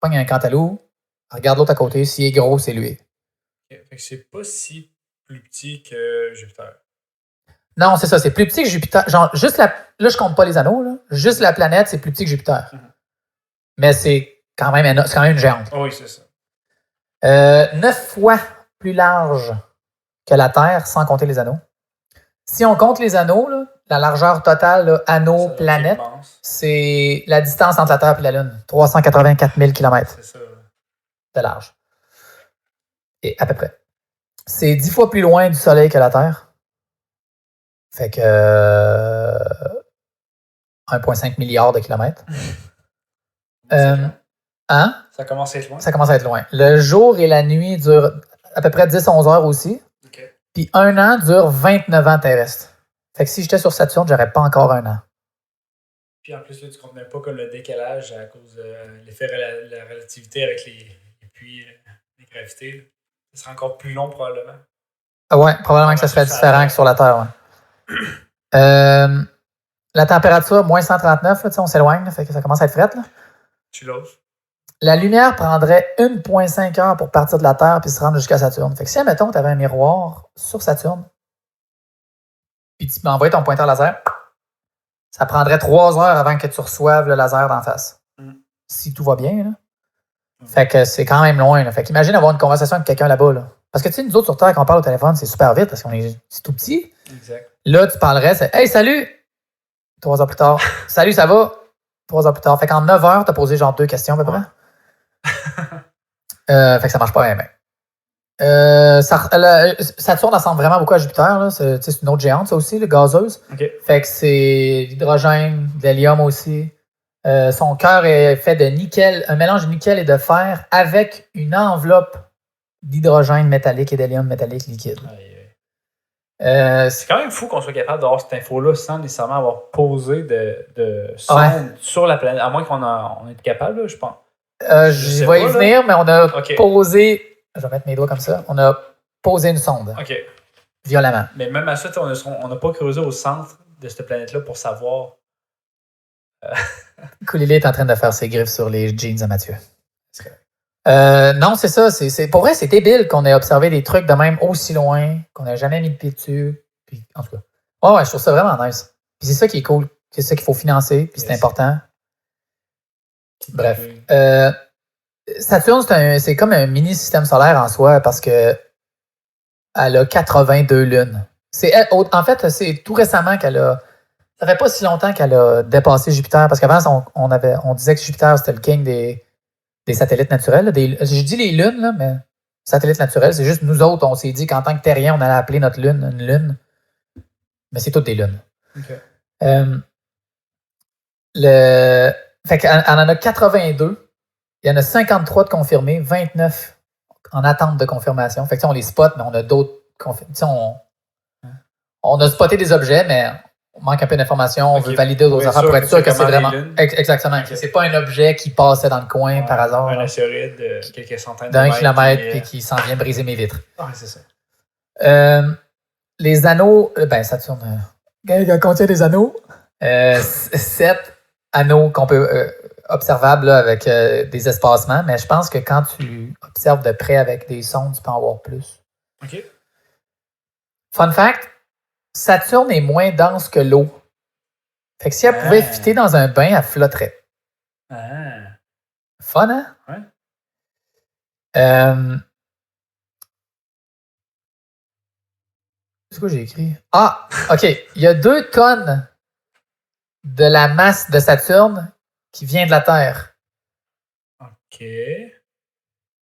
Pogne un cantalou, regarde l'autre à côté, s'il est gros, c'est lui. OK. Fait que c'est pas si plus petit que Jupiter. Non, c'est ça, c'est plus petit que Jupiter. Genre, juste là, je compte pas les anneaux, là. Juste la planète, c'est plus petit que Jupiter. Mais c'est quand même une géante. Oui, c'est ça. 9 fois plus large que la Terre, sans compter les anneaux. Si on compte les anneaux, là, la largeur totale, là, anneaux, planète, c'est la distance entre la Terre et la Lune. 384 000 km. C'est ça. De large. Et à peu près. C'est 10 fois plus loin du Soleil que la Terre. Fait que 1,5 milliard de kilomètres. Ça commence à être loin. Ça commence à être loin. Le jour et la nuit durent à peu près 10-11 heures aussi. Okay. Puis un an dure 29 ans terrestres. Fait que si j'étais sur Saturne, j'aurais pas encore 1 an. Puis en plus, là, tu ne contenais pas comme le décalage à cause de l'effet de la relativité avec les puits, les gravités. Là. Ça serait encore plus long probablement. Ah ouais, probablement que ça serait différent que sur la Terre. Ouais. La température, moins 139, là, on s'éloigne, là, fait que ça commence à être fret. Là. Tu l'oses. La lumière prendrait 1,5 heures pour partir de la Terre puis se rendre jusqu'à Saturne. Fait que si, admettons, tu avais un miroir sur Saturne, puis tu m'envoies ton pointeur laser, ça prendrait 3 heures avant que tu reçoives le laser d'en face. Si tout va bien. Là. Fait que c'est quand même loin. Là. Fait qu'imagine avoir une conversation avec quelqu'un là-bas. Là. Parce que tu sais, nous autres sur Terre, quand on parle au téléphone, c'est super vite parce c'est tout petit. Exact. Là, tu parlerais, c'est Hey, salut! 3 heures plus tard. Salut, ça va? 3 heures plus tard. Fait qu'en 9 heures, tu as posé genre 2 questions à peu près. Fait que ça marche pas bien. Saturne ressemble vraiment beaucoup à Jupiter. Là. C'est une autre géante, ça aussi, le gazeuse. Okay. Fait que c'est l'hydrogène, de l'hélium aussi. Son cœur est fait de nickel, un mélange de nickel et de fer avec une enveloppe d'hydrogène métallique et d'hélium métallique liquide. C'est quand même fou qu'on soit capable d'avoir cette info-là sans nécessairement avoir posé de sonde sur la planète. À moins qu'on ait été capable, là, je pense. Je vais y venir, mais on a posé... Je vais mettre mes doigts comme ça. On a posé une sonde. OK. Violemment. Mais même à ça, on n'a pas creusé au centre de cette planète-là pour savoir... Coulilé est en train de faire ses griffes sur les jeans à Mathieu. Non, c'est ça. Pour vrai, c'est débile qu'on ait observé des trucs de même aussi loin, qu'on n'ait jamais mis le pied dessus. Puis, en tout cas, ouais, je trouve ça vraiment nice. Puis c'est ça qui est cool. C'est ça qu'il faut financer, puis c'est important. Bref. Saturne, c'est comme un mini-système solaire en soi parce que elle a 82 lunes. En fait, c'est tout récemment qu'elle a... Ça fait pas si longtemps qu'elle a dépassé Jupiter parce qu'avant, on disait que Jupiter, c'était le king des satellites naturels. Je dis les lunes, là, mais satellites naturels, c'est juste nous autres, on s'est dit qu'en tant que terriens, on allait appeler notre lune une lune. Mais c'est toutes des lunes. Okay. Fait qu'elle en a 82. Il y en a 53 de confirmés, 29 en attente de confirmation. Fait que on les spot, mais on a d'autres on a spoté des objets, mais on manque un peu d'informations. On veut valider d'autres affaires pour être sûr que c'est vraiment... Exactement. Okay. C'est pas un objet qui passait dans le coin par hasard. Un astéroïde de quelques centaines d'un kilomètre et qui s'en vient briser mes vitres. Ah, c'est ça. Les anneaux... Saturne... Quand contient des anneaux, 7 anneaux qu'on peut... observables là, avec des espacements, mais je pense que quand tu observes de près avec des sondes, tu peux en voir plus. OK. Fun fact, Saturne est moins dense que l'eau. Fait que si elle pouvait fitter dans un bain, elle flotterait. Fun, hein? Ouais. C'est quoi j'ai écrit? Ah, OK. Il y a 2 tonnes de la masse de Saturne qui vient de la Terre. OK.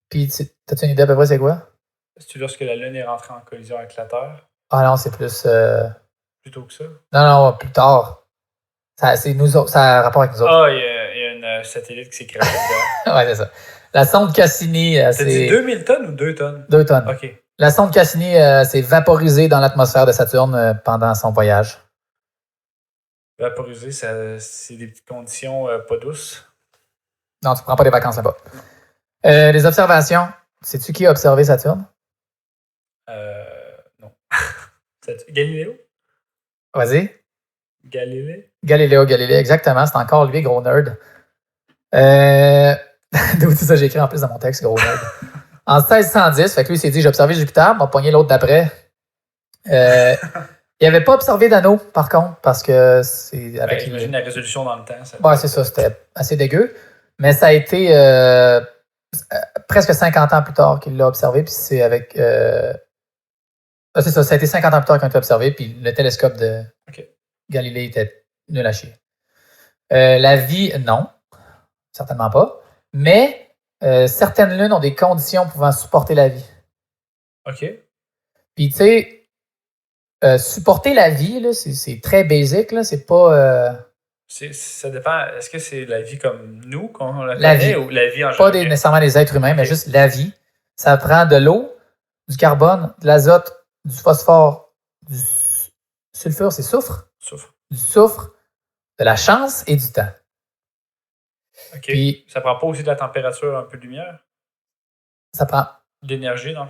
Puis, t'as-tu une idée à peu près c'est quoi? C'est-tu lorsque la Lune est rentrée en collision avec la Terre? Ah non, c'est plus... Plutôt que ça? Non, plus tard. C'est nous autres, ça a rapport avec nous autres. Ah, il y a une satellite qui s'est créée dedans. Ouais, c'est ça. La sonde Cassini... T'as dit 2000 tonnes ou 2 tonnes? 2 tonnes. OK. La sonde Cassini s'est vaporisée dans l'atmosphère de Saturne pendant son voyage. Vaporiser, c'est des petites conditions pas douces. Non, tu ne prends pas des vacances là-bas. Les observations. Sais-tu qui a observé Saturne? Non. Galiléo? Vas-y. Galilée, exactement. C'est encore lui, gros nerd. D'où c'est ça j'ai écrit en plus dans mon texte, gros nerd. En 1610, fait que lui, il s'est dit, j'ai observé Jupiter, m'a pogné l'autre d'après. Il n'avait pas observé d'anneaux, par contre, parce que c'est avec... J'imagine la résolution dans le temps. Ouais, c'est ça, c'était assez dégueu. Mais ça a été presque 50 ans plus tard qu'il l'a observé, puis c'est avec... c'est ça, ça a été 50 ans plus tard qu'il l'a observé, puis le télescope de Galilée était nul à chier. La vie, non, certainement pas. Mais certaines lunes ont des conditions pouvant supporter la vie. OK. Puis, tu sais, supporter la vie, là, c'est très basique, là, c'est pas... Ça dépend. Est-ce que c'est la vie comme nous qu'on la connaît ou la vie en général? Pas nécessairement les êtres humains, mais juste la vie. Ça prend de l'eau, du carbone, de l'azote, du phosphore, du Sulfure, c'est soufre. Soufre. Du soufre, de la chance et du temps. OK. Puis, ça prend pas aussi de la température, un peu de lumière? Ça prend... De l'énergie, non?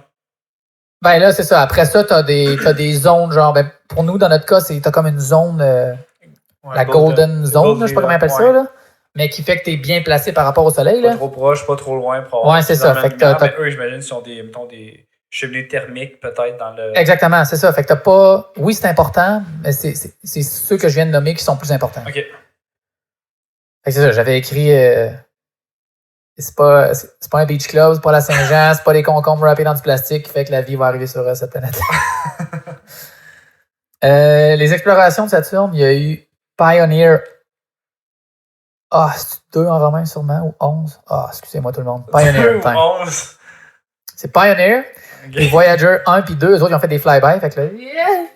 Ben là, c'est ça. Après ça, t'as des zones, genre, ben, pour nous, dans notre cas, t'as comme une zone, la golden zone, là, je sais pas comment on appelle ça, là, mais qui fait que t'es bien placé par rapport au soleil. Pas là. trop proche, pas trop loin. Pour avoir c'est ça. Fait que mais eux, j'imagine, ils ont des cheminées thermiques, peut-être, dans le... Exactement, c'est ça. Fait que t'as pas... Oui, c'est important, mais c'est ceux que je viens de nommer qui sont plus importants. OK. Fait que c'est ça, j'avais écrit... c'est pas un beach club, c'est pas la Saint-Jean, c'est pas des concombres râpés dans du plastique qui fait que la vie va arriver sur cette planète. Les explorations de Saturne, il y a eu Pioneer. Ah, c'est 2 en romain sûrement, ou 11? Ah, excusez-moi tout le monde. Pioneer. 11. C'est Pioneer. Okay. Les Voyager 1 puis 2, eux autres, ils ont fait des flyby. Fait que là, yeah!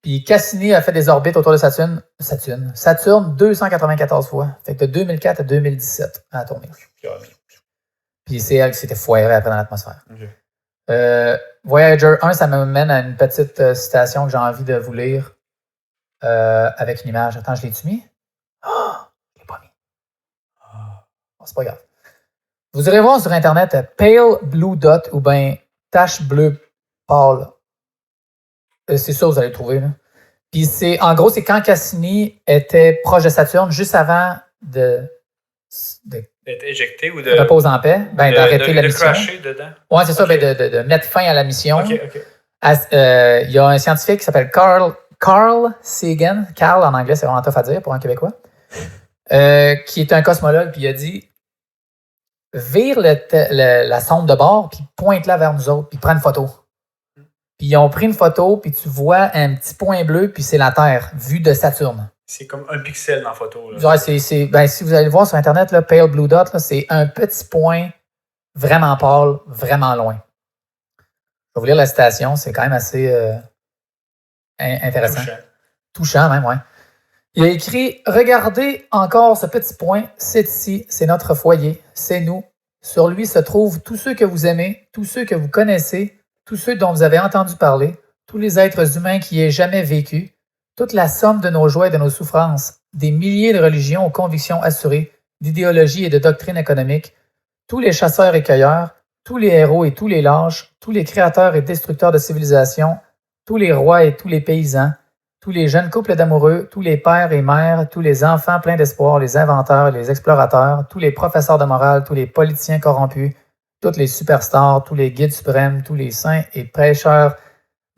Puis Cassini a fait des orbites autour de Saturne 294 fois. Fait que de 2004 à 2017 à la tournée. Puis c'est elle qui s'était foirée après dans l'atmosphère. Okay. Voyager 1, ça me mène à une petite citation que j'ai envie de vous lire avec une image. Attends, je l'ai-tu mis? Oh, je l'ai pas mis. Oh, c'est pas grave. Vous irez voir sur Internet Pale Blue Dot ou bien tache bleue pâle. C'est ça, vous allez le trouver. Là. Puis en gros, c'est quand Cassini était proche de Saturne, juste avant d'être éjecté ou de repose en paix, d'arrêter la mission. De crasher dedans. Oui, c'est ça, de mettre fin à la mission. OK. Il y a un scientifique qui s'appelle Carl Sagan. Carl, en anglais, c'est vraiment tough à dire pour un Québécois. Qui est un cosmologue, puis il a dit vire la sonde de bord, puis pointe-la vers nous autres, puis prends une photo. Puis ils ont pris une photo, puis tu vois un petit point bleu, puis c'est la Terre, vue de Saturne. C'est comme un pixel dans la photo. Là. Ouais, si vous allez le voir sur Internet, là, Pale Blue Dot, là, c'est un petit point vraiment pâle, vraiment loin. Je vais vous lire la citation, c'est quand même assez intéressant. Touchant même, ouais. Il a écrit « Regardez encore ce petit point, c'est ici, c'est notre foyer, c'est nous. Sur lui se trouvent tous ceux que vous aimez, tous ceux que vous connaissez, tous ceux dont vous avez entendu parler, tous les êtres humains qui aient jamais vécu, toute la somme de nos joies et de nos souffrances, des milliers de religions aux convictions assurées, d'idéologies et de doctrines économiques, tous les chasseurs et cueilleurs, tous les héros et tous les lâches, tous les créateurs et destructeurs de civilisations, tous les rois et tous les paysans, tous les jeunes couples d'amoureux, tous les pères et mères, tous les enfants pleins d'espoir, les inventeurs, les explorateurs, tous les professeurs de morale, tous les politiciens corrompus, toutes les superstars, tous les guides suprêmes, tous les saints et prêcheurs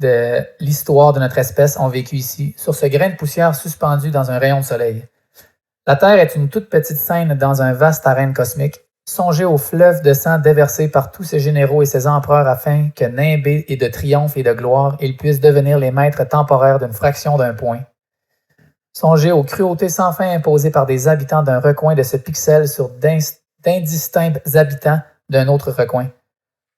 de l'histoire de notre espèce ont vécu ici, sur ce grain de poussière suspendu dans un rayon de soleil. La Terre est une toute petite scène dans un vaste arène cosmique. Songez au fleuve de sang déversé par tous ces généraux et ces empereurs afin que, nimbés et de triomphe et de gloire, ils puissent devenir les maîtres temporaires d'une fraction d'un point. Songez aux cruautés sans fin imposées par des habitants d'un recoin de ce pixel sur d'indistincts habitants d'un autre recoin.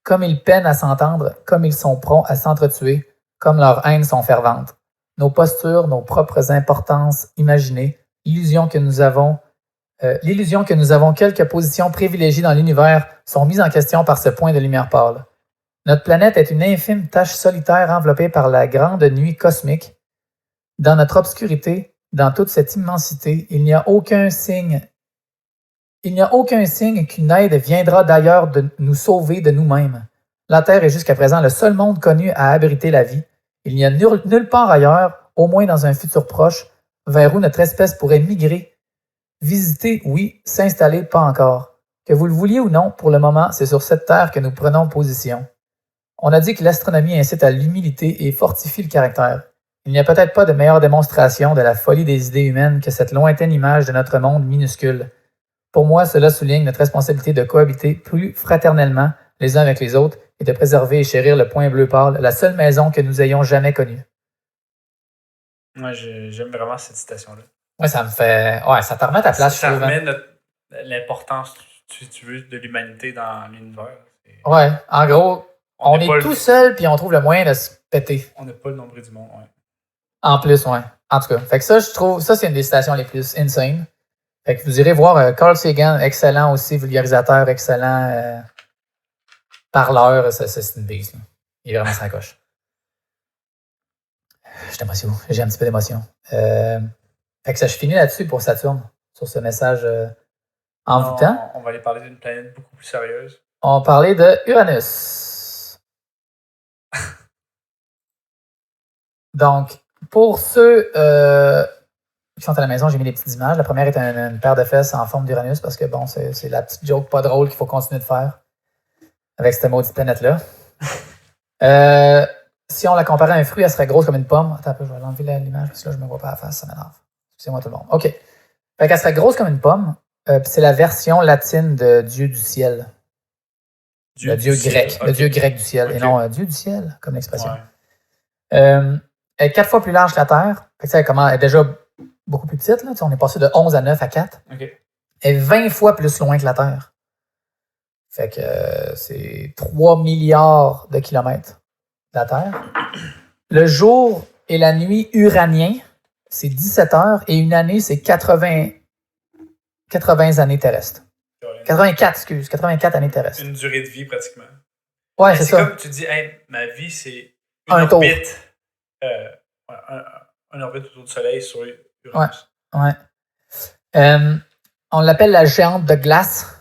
Comme ils peinent à s'entendre, comme ils sont prompts à s'entretuer, comme leurs haines sont ferventes. Nos postures, nos propres importances imaginées, l'illusion que nous avons quelques positions privilégiées dans l'univers sont mises en question par ce point de lumière pâle. Notre planète est une infime tache solitaire enveloppée par la grande nuit cosmique. Dans notre obscurité, dans toute cette immensité, il n'y a aucun signe qu'une aide viendra d'ailleurs de nous sauver de nous-mêmes. La Terre est jusqu'à présent le seul monde connu à abriter la vie. Il n'y a nulle part ailleurs, au moins dans un futur proche, vers où notre espèce pourrait migrer. Visiter, oui, s'installer, pas encore. Que vous le vouliez ou non, pour le moment, c'est sur cette terre que nous prenons position. On a dit que l'astronomie incite à l'humilité et fortifie le caractère. Il n'y a peut-être pas de meilleure démonstration de la folie des idées humaines que cette lointaine image de notre monde minuscule. Pour moi, cela souligne notre responsabilité de cohabiter plus fraternellement les uns avec les autres et de préserver et chérir le point bleu pâle, la seule maison que nous ayons jamais connue. Ouais, j'aime vraiment cette citation-là. Ouais, ça me fait. Ouais, ça te remet à ta place. Ça remet l'importance, si tu veux, de l'humanité dans l'univers. Ouais, en gros, on est tout seul puis on trouve le moyen de se péter. On n'est pas le nombril du monde, ouais. En plus, ouais. En tout cas, fait que ça, je trouve, ça, c'est une des citations les plus insane. Fait que vous irez voir Carl Sagan, excellent aussi, vulgarisateur, excellent parleur, c'est une bise. Là. Il est vraiment sa coche. J'ai un petit peu d'émotion. Fait que ça, je finis là-dessus pour Saturne, sur ce message envoûtant. On va aller parler d'une planète beaucoup plus sérieuse. On parlait de Uranus. Donc, pour ceux qui sont à la maison, j'ai mis des petites images. La première est une paire de fesses en forme d'Uranus parce que, bon, c'est la petite joke pas drôle qu'il faut continuer de faire avec cette maudite planète-là. Si on la comparait à un fruit, elle serait grosse comme une pomme. Attends un peu, je vais enlever l'image parce que là, je me vois pas à la face, ça m'énerve. Excusez-moi tout le monde. OK. Fait qu'elle serait grosse comme une pomme. Puis c'est la version latine de Dieu du ciel. Le dieu grec. Okay. Le dieu grec du ciel. Okay. Et non Dieu du ciel, comme l'expression. Ouais. Elle est 4 fois plus large que la Terre. Fait que elle est déjà beaucoup plus petite. Là. On est passé de 11 à 9 à 4. Okay. Elle est 20 fois plus loin que la Terre. Fait que c'est 3 milliards de kilomètres de la Terre. Le jour et la nuit uranien, c'est 17 heures. Et une année, c'est 80 années terrestres. 84 années terrestres. Une durée de vie, pratiquement. Ouais, c'est ça. Comme tu dis, hey, ma vie, c'est une orbite. Un orbite autour du Soleil sur Uranus. Ouais. On l'appelle la géante de glace.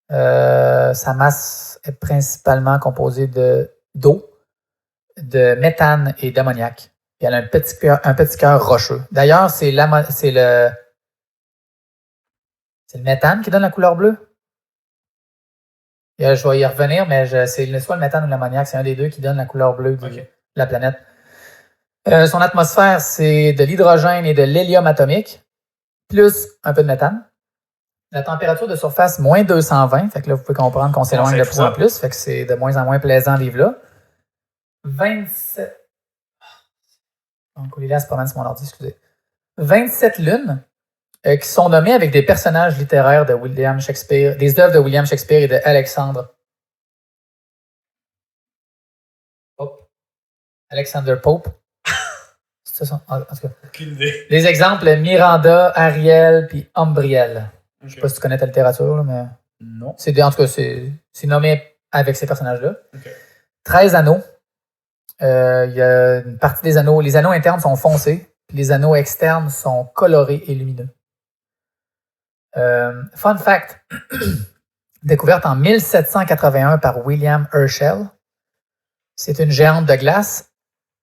Sa masse est principalement composée d'eau, de méthane et d'ammoniac. Puis elle a un petit cœur rocheux. D'ailleurs, c'est le méthane qui donne la couleur bleue. Je vais y revenir, mais c'est soit le méthane ou l'ammoniac, c'est un des deux qui donne la couleur bleue de la planète. Son atmosphère, c'est de l'hydrogène et de l'hélium atomique, plus un peu de méthane. La température de surface, moins 220. Fait que là, vous pouvez comprendre qu'on s'éloigne de plus en plus. Fait que c'est de moins en moins plaisant de vivre là. 27. Donc, Olivia se promène sur mon ordi, excusez. 27 lunes qui sont nommées avec des personnages littéraires de William Shakespeare, des œuvres de William Shakespeare et de Alexander Pope. Alexander Pope. C'est ça? En tout cas. Aucune idée. Les exemples, Miranda, Ariel puis Umbriel. Je sais pas si tu connais ta littérature, là, mais. Non. En tout cas, c'est nommé avec ces personnages-là. Okay. 13 anneaux. Il y a une partie des anneaux. Les anneaux internes sont foncés, puis les anneaux externes sont colorés et lumineux. Fun fact. Découverte en 1781 par William Herschel. C'est une géante de glace.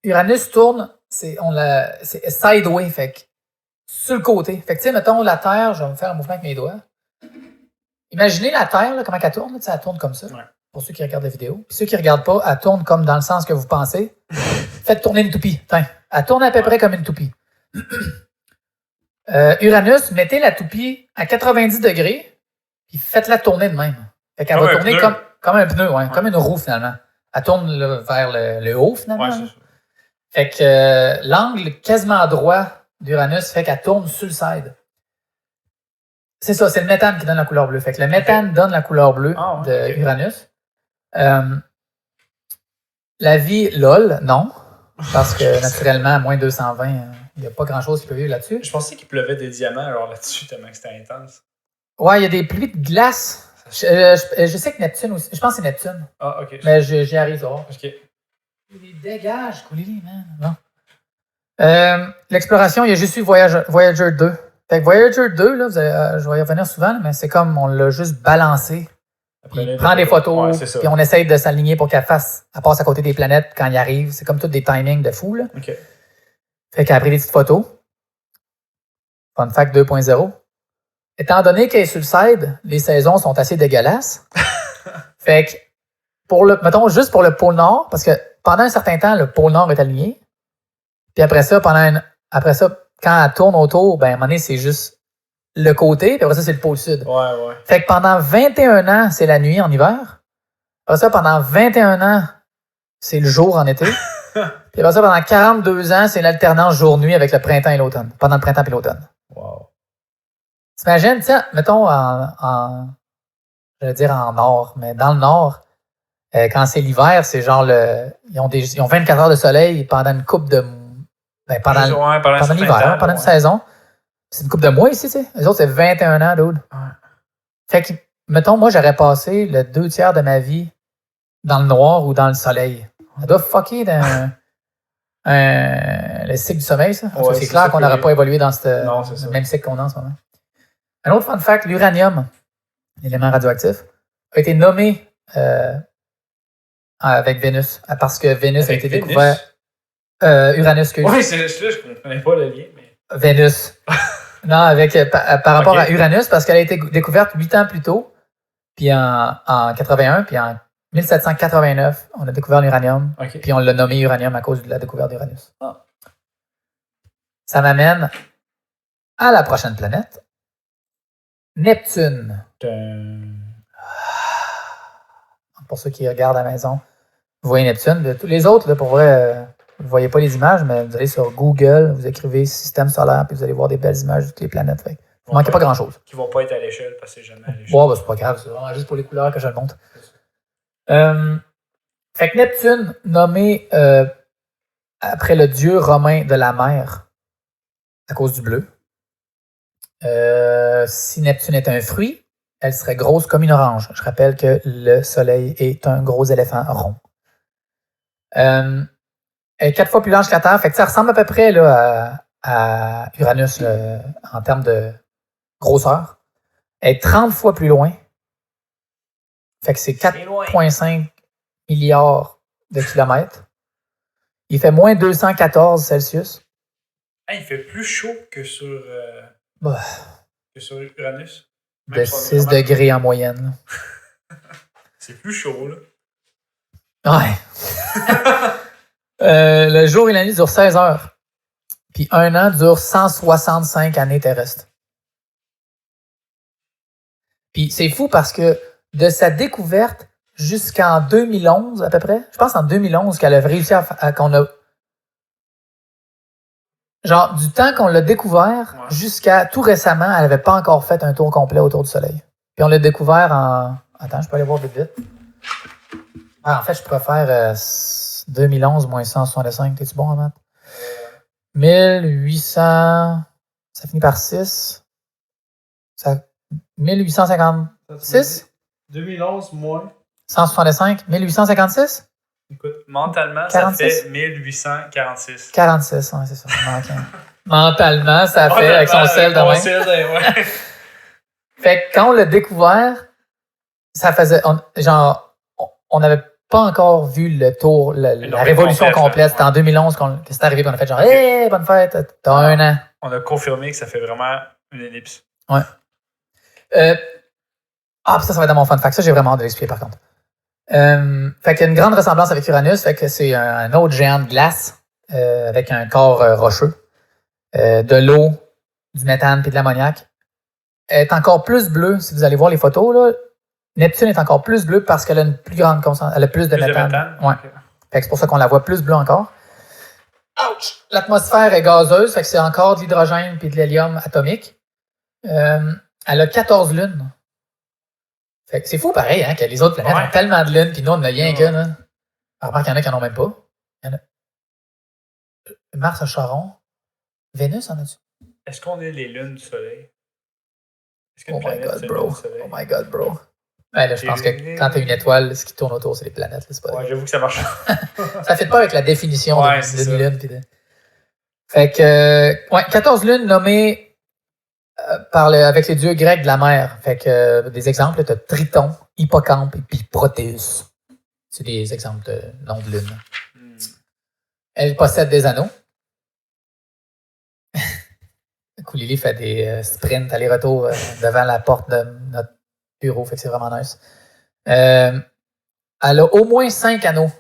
Uranus tourne, c'est sideway, fait que sur le côté. Fait que, tu sais, mettons la Terre, je vais me faire un mouvement avec mes doigts. Imaginez la Terre, là, comment elle tourne. Elle tourne comme ça, pour ceux qui regardent la vidéo. Puis ceux qui ne regardent pas, elle tourne comme dans le sens que vous pensez. Faites tourner une toupie. Tiens, elle tourne à peu près comme une toupie. Uranus, mettez la toupie à 90 degrés, puis faites-la tourner de même. Fait qu'elle va tourner comme un pneu, comme une roue, finalement. Elle tourne là, vers le haut, finalement. Ouais, c'est ça. Fait que l'angle quasiment droit d'Uranus fait qu'elle tourne sur le side. C'est ça, c'est le méthane qui donne la couleur bleue. Fait que le méthane donne la couleur bleue d'Uranus. La vie, lol, non. Parce que naturellement, à moins 220, il n'y a pas grand-chose qui peut vivre là-dessus. Je pensais qu'il pleuvait des diamants alors là-dessus tellement que c'était intense. Ouais, il y a des pluies de glace. Je sais que Neptune aussi. Je pense que c'est Neptune. Ah, ok. Mais j'y arrive, ça va. Ok. Il dégage, Coulili, man. Non. L'exploration, il y a juste eu Voyager 2. Fait que Voyager 2, là, je vais y revenir souvent, mais c'est comme on l'a juste balancé. Il prend des photos, puis on essaye de s'aligner pour qu'elle passe à côté des planètes quand il arrive. C'est comme tout des timings de fou, là. Okay. Fait qu'elle a pris des petites photos. Fun fact 2.0. Étant donné qu'elle est sur le side, les saisons sont assez dégueulasses. Fait que, mettons, juste pour le pôle Nord, parce que pendant un certain temps, le pôle Nord est aligné. Puis après ça, quand elle tourne autour, ben, à un moment donné, c'est juste le côté, puis après ça, c'est le pôle Sud. Ouais. Fait que pendant 21 ans, c'est la nuit en hiver. Après ça, pendant 21 ans, c'est le jour en été. Puis après ça, pendant 42 ans, c'est l'alternance jour-nuit avec le printemps et l'automne. Pendant le printemps et l'automne. Wow. T'imagines, tiens, mettons je vais dire en nord, mais dans le nord, quand c'est l'hiver, c'est genre ils ont 24 heures de soleil pendant une coupe de... Ben, pendant l'hiver, pendant une saison. C'est une couple de mois ici, tu sais. Les autres, c'est 21 ans, dude. Ouais. Fait que, mettons, moi, j'aurais passé le 2/3 de ma vie dans le noir ou dans le soleil. Ça doit fucker Le cycle du sommeil, ça? Ouais, c'est clair qu'on n'aurait pas évolué dans Non, c'est le ça. même cycle qu'on a en ce moment. Un autre fun fact, l'uranium, l'élément radioactif, a été nommé avec Vénus, parce que Vénus a été découvert... Uranus, excuse. Oui, c'est juste là, je ne comprenais pas le lien. Mais... Vénus. Non, par rapport à Uranus, parce qu'elle a été découverte 8 ans plus tôt, puis en 81, puis en 1789, on a découvert l'uranium, puis on l'a nommé uranium à cause de la découverte d'Uranus. Ah. Ça m'amène à la prochaine planète, Neptune. Pour ceux qui regardent à la maison, vous voyez Neptune. Tous les autres, là, pour vrai, vous ne voyez pas les images, mais vous allez sur Google, vous écrivez système solaire, puis vous allez voir des belles images de toutes les planètes. Vous ne manquez pas grand-chose. Qui ne vont pas être à l'échelle, parce que c'est jamais à l'échelle. Ouais, c'est pas grave, c'est vraiment juste pour les couleurs que je le montre. Fait que Neptune, nommé après le dieu romain de la mer, à cause du bleu. Si Neptune est un fruit, elle serait grosse comme une orange. Je rappelle que le Soleil est un gros éléphant rond. Elle est 4 fois plus large que la Terre, fait que ça ressemble à peu près là, à Uranus en termes de grosseur. Elle est 30 fois plus loin. Fait que c'est 4,5 milliards de kilomètres. Il fait moins 214 Celsius. Ah, il fait plus chaud que sur Uranus. De 6 degrés en moyenne. C'est plus chaud, là. Ouais. Le jour et la nuit durent 16 heures. Puis un an dure 165 années terrestres. Puis c'est fou parce que de sa découverte jusqu'en 2011 à peu près, je pense en 2011 qu'elle a réussi qu'on a... Genre, du temps qu'on l'a découvert jusqu'à tout récemment, elle n'avait pas encore fait un tour complet autour du Soleil. Puis on l'a découvert en... Attends, je peux aller voir vite. En fait, je préfère 2011 moins 165. T'es-tu bon en maths? 1800... Ça finit par 6. 1856? 2011 moins... 165? 1856? Écoute, mentalement, 46? ça fait 1846. 46, ouais, c'est ça. Mentalement, ça fait avec son sel de main. Ouais. Fait que quand on l'a découvert, ça faisait... On n'avait pas encore vu le tour, la révolution complète. C'était en 2011 que c'est arrivé, puis on a fait genre « Hey, bonne fête, t'as un an! » On a confirmé que ça fait vraiment une ellipse. Ouais. Puis ça va être dans mon fun fact. Ça, j'ai vraiment hâte de l'expliquer, par contre. Fait qu'il y a une grande ressemblance avec Uranus. Fait que c'est un autre géant de glace avec un corps rocheux, de l'eau, du méthane puis de l'ammoniac. Elle est encore plus bleue. Si vous allez voir les photos, là, Neptune est encore plus bleue parce qu'elle a une plus grande concentration. Elle a plus de méthane. Ouais. Okay. Fait que c'est pour ça qu'on la voit plus bleue encore. Ouch! L'atmosphère est gazeuse. Fait que c'est encore de l'hydrogène puis de l'hélium atomique. Elle a 14 lunes. Fait que c'est fou pareil, hein, que les autres planètes ont tellement de lunes, puis nous, on n'a rien que, là. Remarque qu'il y en a qui n'en ont même pas. Il y en a... Mars a Charon. Vénus en a-tu? Est-ce qu'on est les lunes du Soleil? Oh my God, bro. Oh my God, bro. Ouais, là, je pense que quand t'as une étoile, ce qui tourne autour, c'est les planètes. Là, c'est pas j'avoue que ça marche. Ça ne fait pas avec la définition d'une lune. Fait que, 14 lunes nommées avec les dieux grecs de la mer. Fait que des exemples, tu as Triton, Hippocampe et puis Protéus. C'est des exemples de noms de lunes. Elle possède des anneaux. Koulili fait des sprints aller-retour devant la porte de notre bureau. Fait que c'est vraiment nice. Elle a au moins 5 anneaux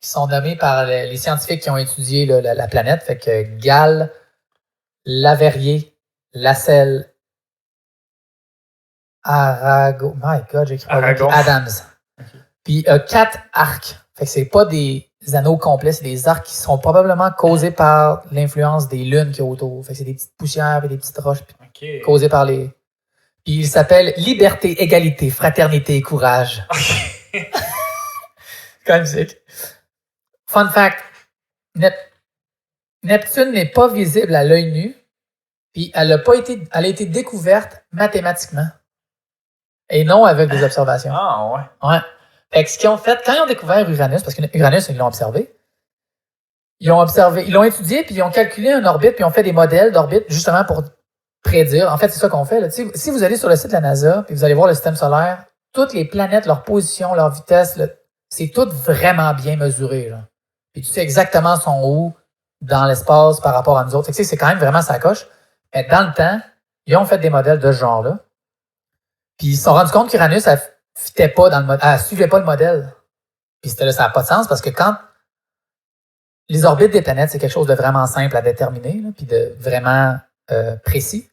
qui sont nommés par les scientifiques qui ont étudié la planète. Fait que Gall, Laverrier, Lassell, Arago. My God, j'ai écrit Adams. Okay. Puis 4 arcs. Fait que c'est pas des anneaux complets, c'est des arcs qui sont probablement causés par l'influence des lunes qu'il y a autour. Fait que c'est des petites poussières et des petites roches causées par les. Puis il s'appelle Liberté, Égalité, Fraternité et Courage. Quand même sick. Fun fact. Neptune n'est pas visible à l'œil nu. Puis elle a été découverte mathématiquement. Et non avec des observations. Ah ouais. Ouais. Fait que ce qu'ils ont fait, quand ils ont découvert Uranus, parce que Uranus, ils l'ont observé, ils ont observé, ils l'ont étudié, puis ils ont calculé une orbite, puis ils ont fait des modèles d'orbite, justement pour prédire. En fait, c'est ça qu'on fait. Là. Si vous allez sur le site de la NASA, puis vous allez voir le système solaire, toutes les planètes, leur position, leur vitesse, c'est tout vraiment bien mesuré. Là. Puis tu sais exactement son où dans l'espace par rapport à nous autres. C'est quand même vraiment sa coche. Mais dans le temps, ils ont fait des modèles de ce genre-là. Puis ils se sont rendus compte qu'Uranus, elle fitait pas dans le modèle, elle suivait pas le modèle. Puis ça n'a pas de sens parce que quand les orbites des planètes, c'est quelque chose de vraiment simple à déterminer, là, puis de vraiment précis.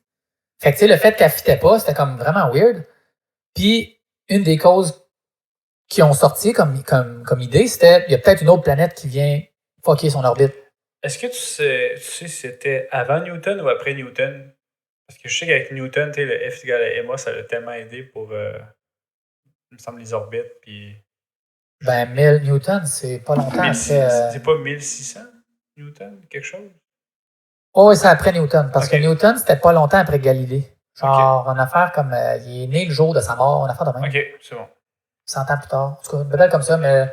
Fait que tu sais, le fait qu'elle fitait pas, c'était comme vraiment weird. Puis une des causes qui ont sorti comme idée, c'était il y a peut-être une autre planète qui vient fucker son orbite. Est-ce que tu sais si c'était avant Newton ou après Newton? Parce que je sais qu'avec Newton, le F égale à MA, ça l'a tellement aidé pour, il me semble, les orbites. Puis... Ben, 1000 Newton, c'est pas longtemps après... C'est pas 1600 Newton, quelque chose? Oh, oui, c'est après Newton. Parce que Newton, c'était pas longtemps après Galilée. Genre, une affaire comme... il est né le jour de sa mort, une affaire de même. OK, c'est bon. 100 ans plus tard. En tout cas, peut-être comme ça, mais...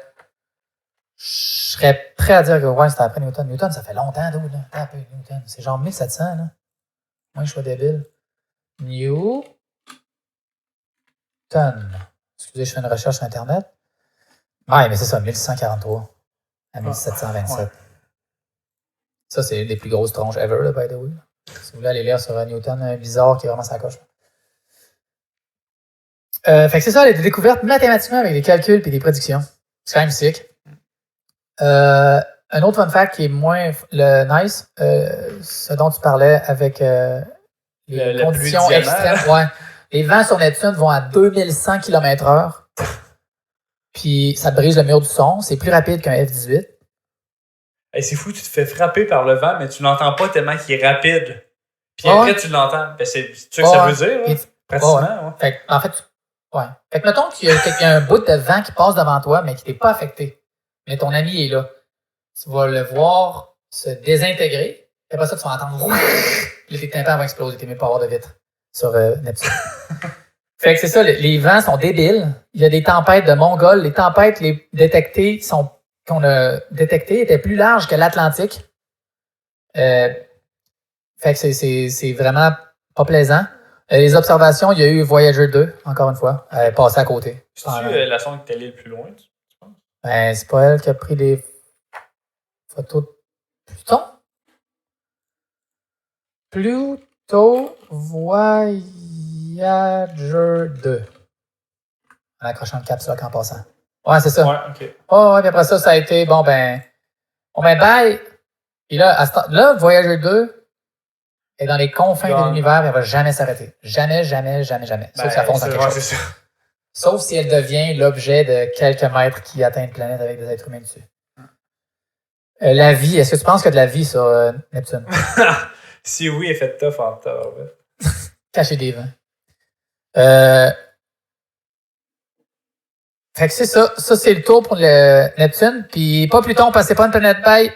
Je serais prêt à dire que ouais, c'était après Newton. Newton, ça fait longtemps, d'où, là. T'as appelé Newton. C'est genre 1700, là. Moi, je suis débile. Newton. Excusez, je fais une recherche sur Internet. Ouais, mais c'est ça, 1643 à 1727. Ouais. Ça, c'est une des plus grosses tronches ever, là, by the way. Si vous voulez aller lire sur Newton, bizarre, qui est vraiment sa coche. Fait que c'est ça, les découvertes mathématiquement avec des calculs et des prédictions. C'est quand même sick. Un autre fun fact qui est moins nice, ce dont tu parlais avec les conditions extrêmes. Ouais. Les vents sur Neptune vont à 2100 km/h. Puis ça brise le mur du son. C'est plus rapide qu'un F-18. Hey, c'est fou, tu te fais frapper par le vent, mais tu l'entends pas tellement qu'il est rapide. Puis après, tu l'entends. Ben, c'est ce que ça veut dire, là, pratiquement. Ouais. Fait en fait, Fait que mettons qu'il y a un bout de vent qui passe devant toi, mais qui t'est pas affecté. Mais ton ami est là. Tu vas le voir se désintégrer. Et après ça, tu vas entendre... Là, tes tympans vont exploser. T'es mieux pas avoir de vitre sur Neptune. Fait que c'est ça, les vents sont débiles. Il y a des tempêtes de Mongols. Les tempêtes détectées qu'on a détectées étaient plus larges que l'Atlantique. Fait que c'est vraiment pas plaisant. Les observations, il y a eu Voyager 2, encore une fois, passé à côté. C'est-tu la sonde qui est allée le plus loin, tu penses? Ben, c'est pas elle qui a pris des photos de Pluton? Pluto Voyager 2. En accrochant le capsule en passant. Ouais, c'est ça. Ouais, OK. Oh, ouais, puis après ça, ça a été, bye. Puis là, Voyager 2 est dans les confins de l'univers et elle va jamais s'arrêter. Jamais. Sauf si elle fonce dans quelque chose. C'est ça. Sauf si elle devient l'objet de quelques mètres qui atteint une planète avec des êtres humains dessus. La vie, est-ce que tu penses qu'il y a de la vie sur Neptune? Si oui, elle fait tough en temps. Cacher des vents. Fait que c'est ça. Ça, c'est le tour pour le Neptune. Puis pas plus tard, on passait pas une planète bye.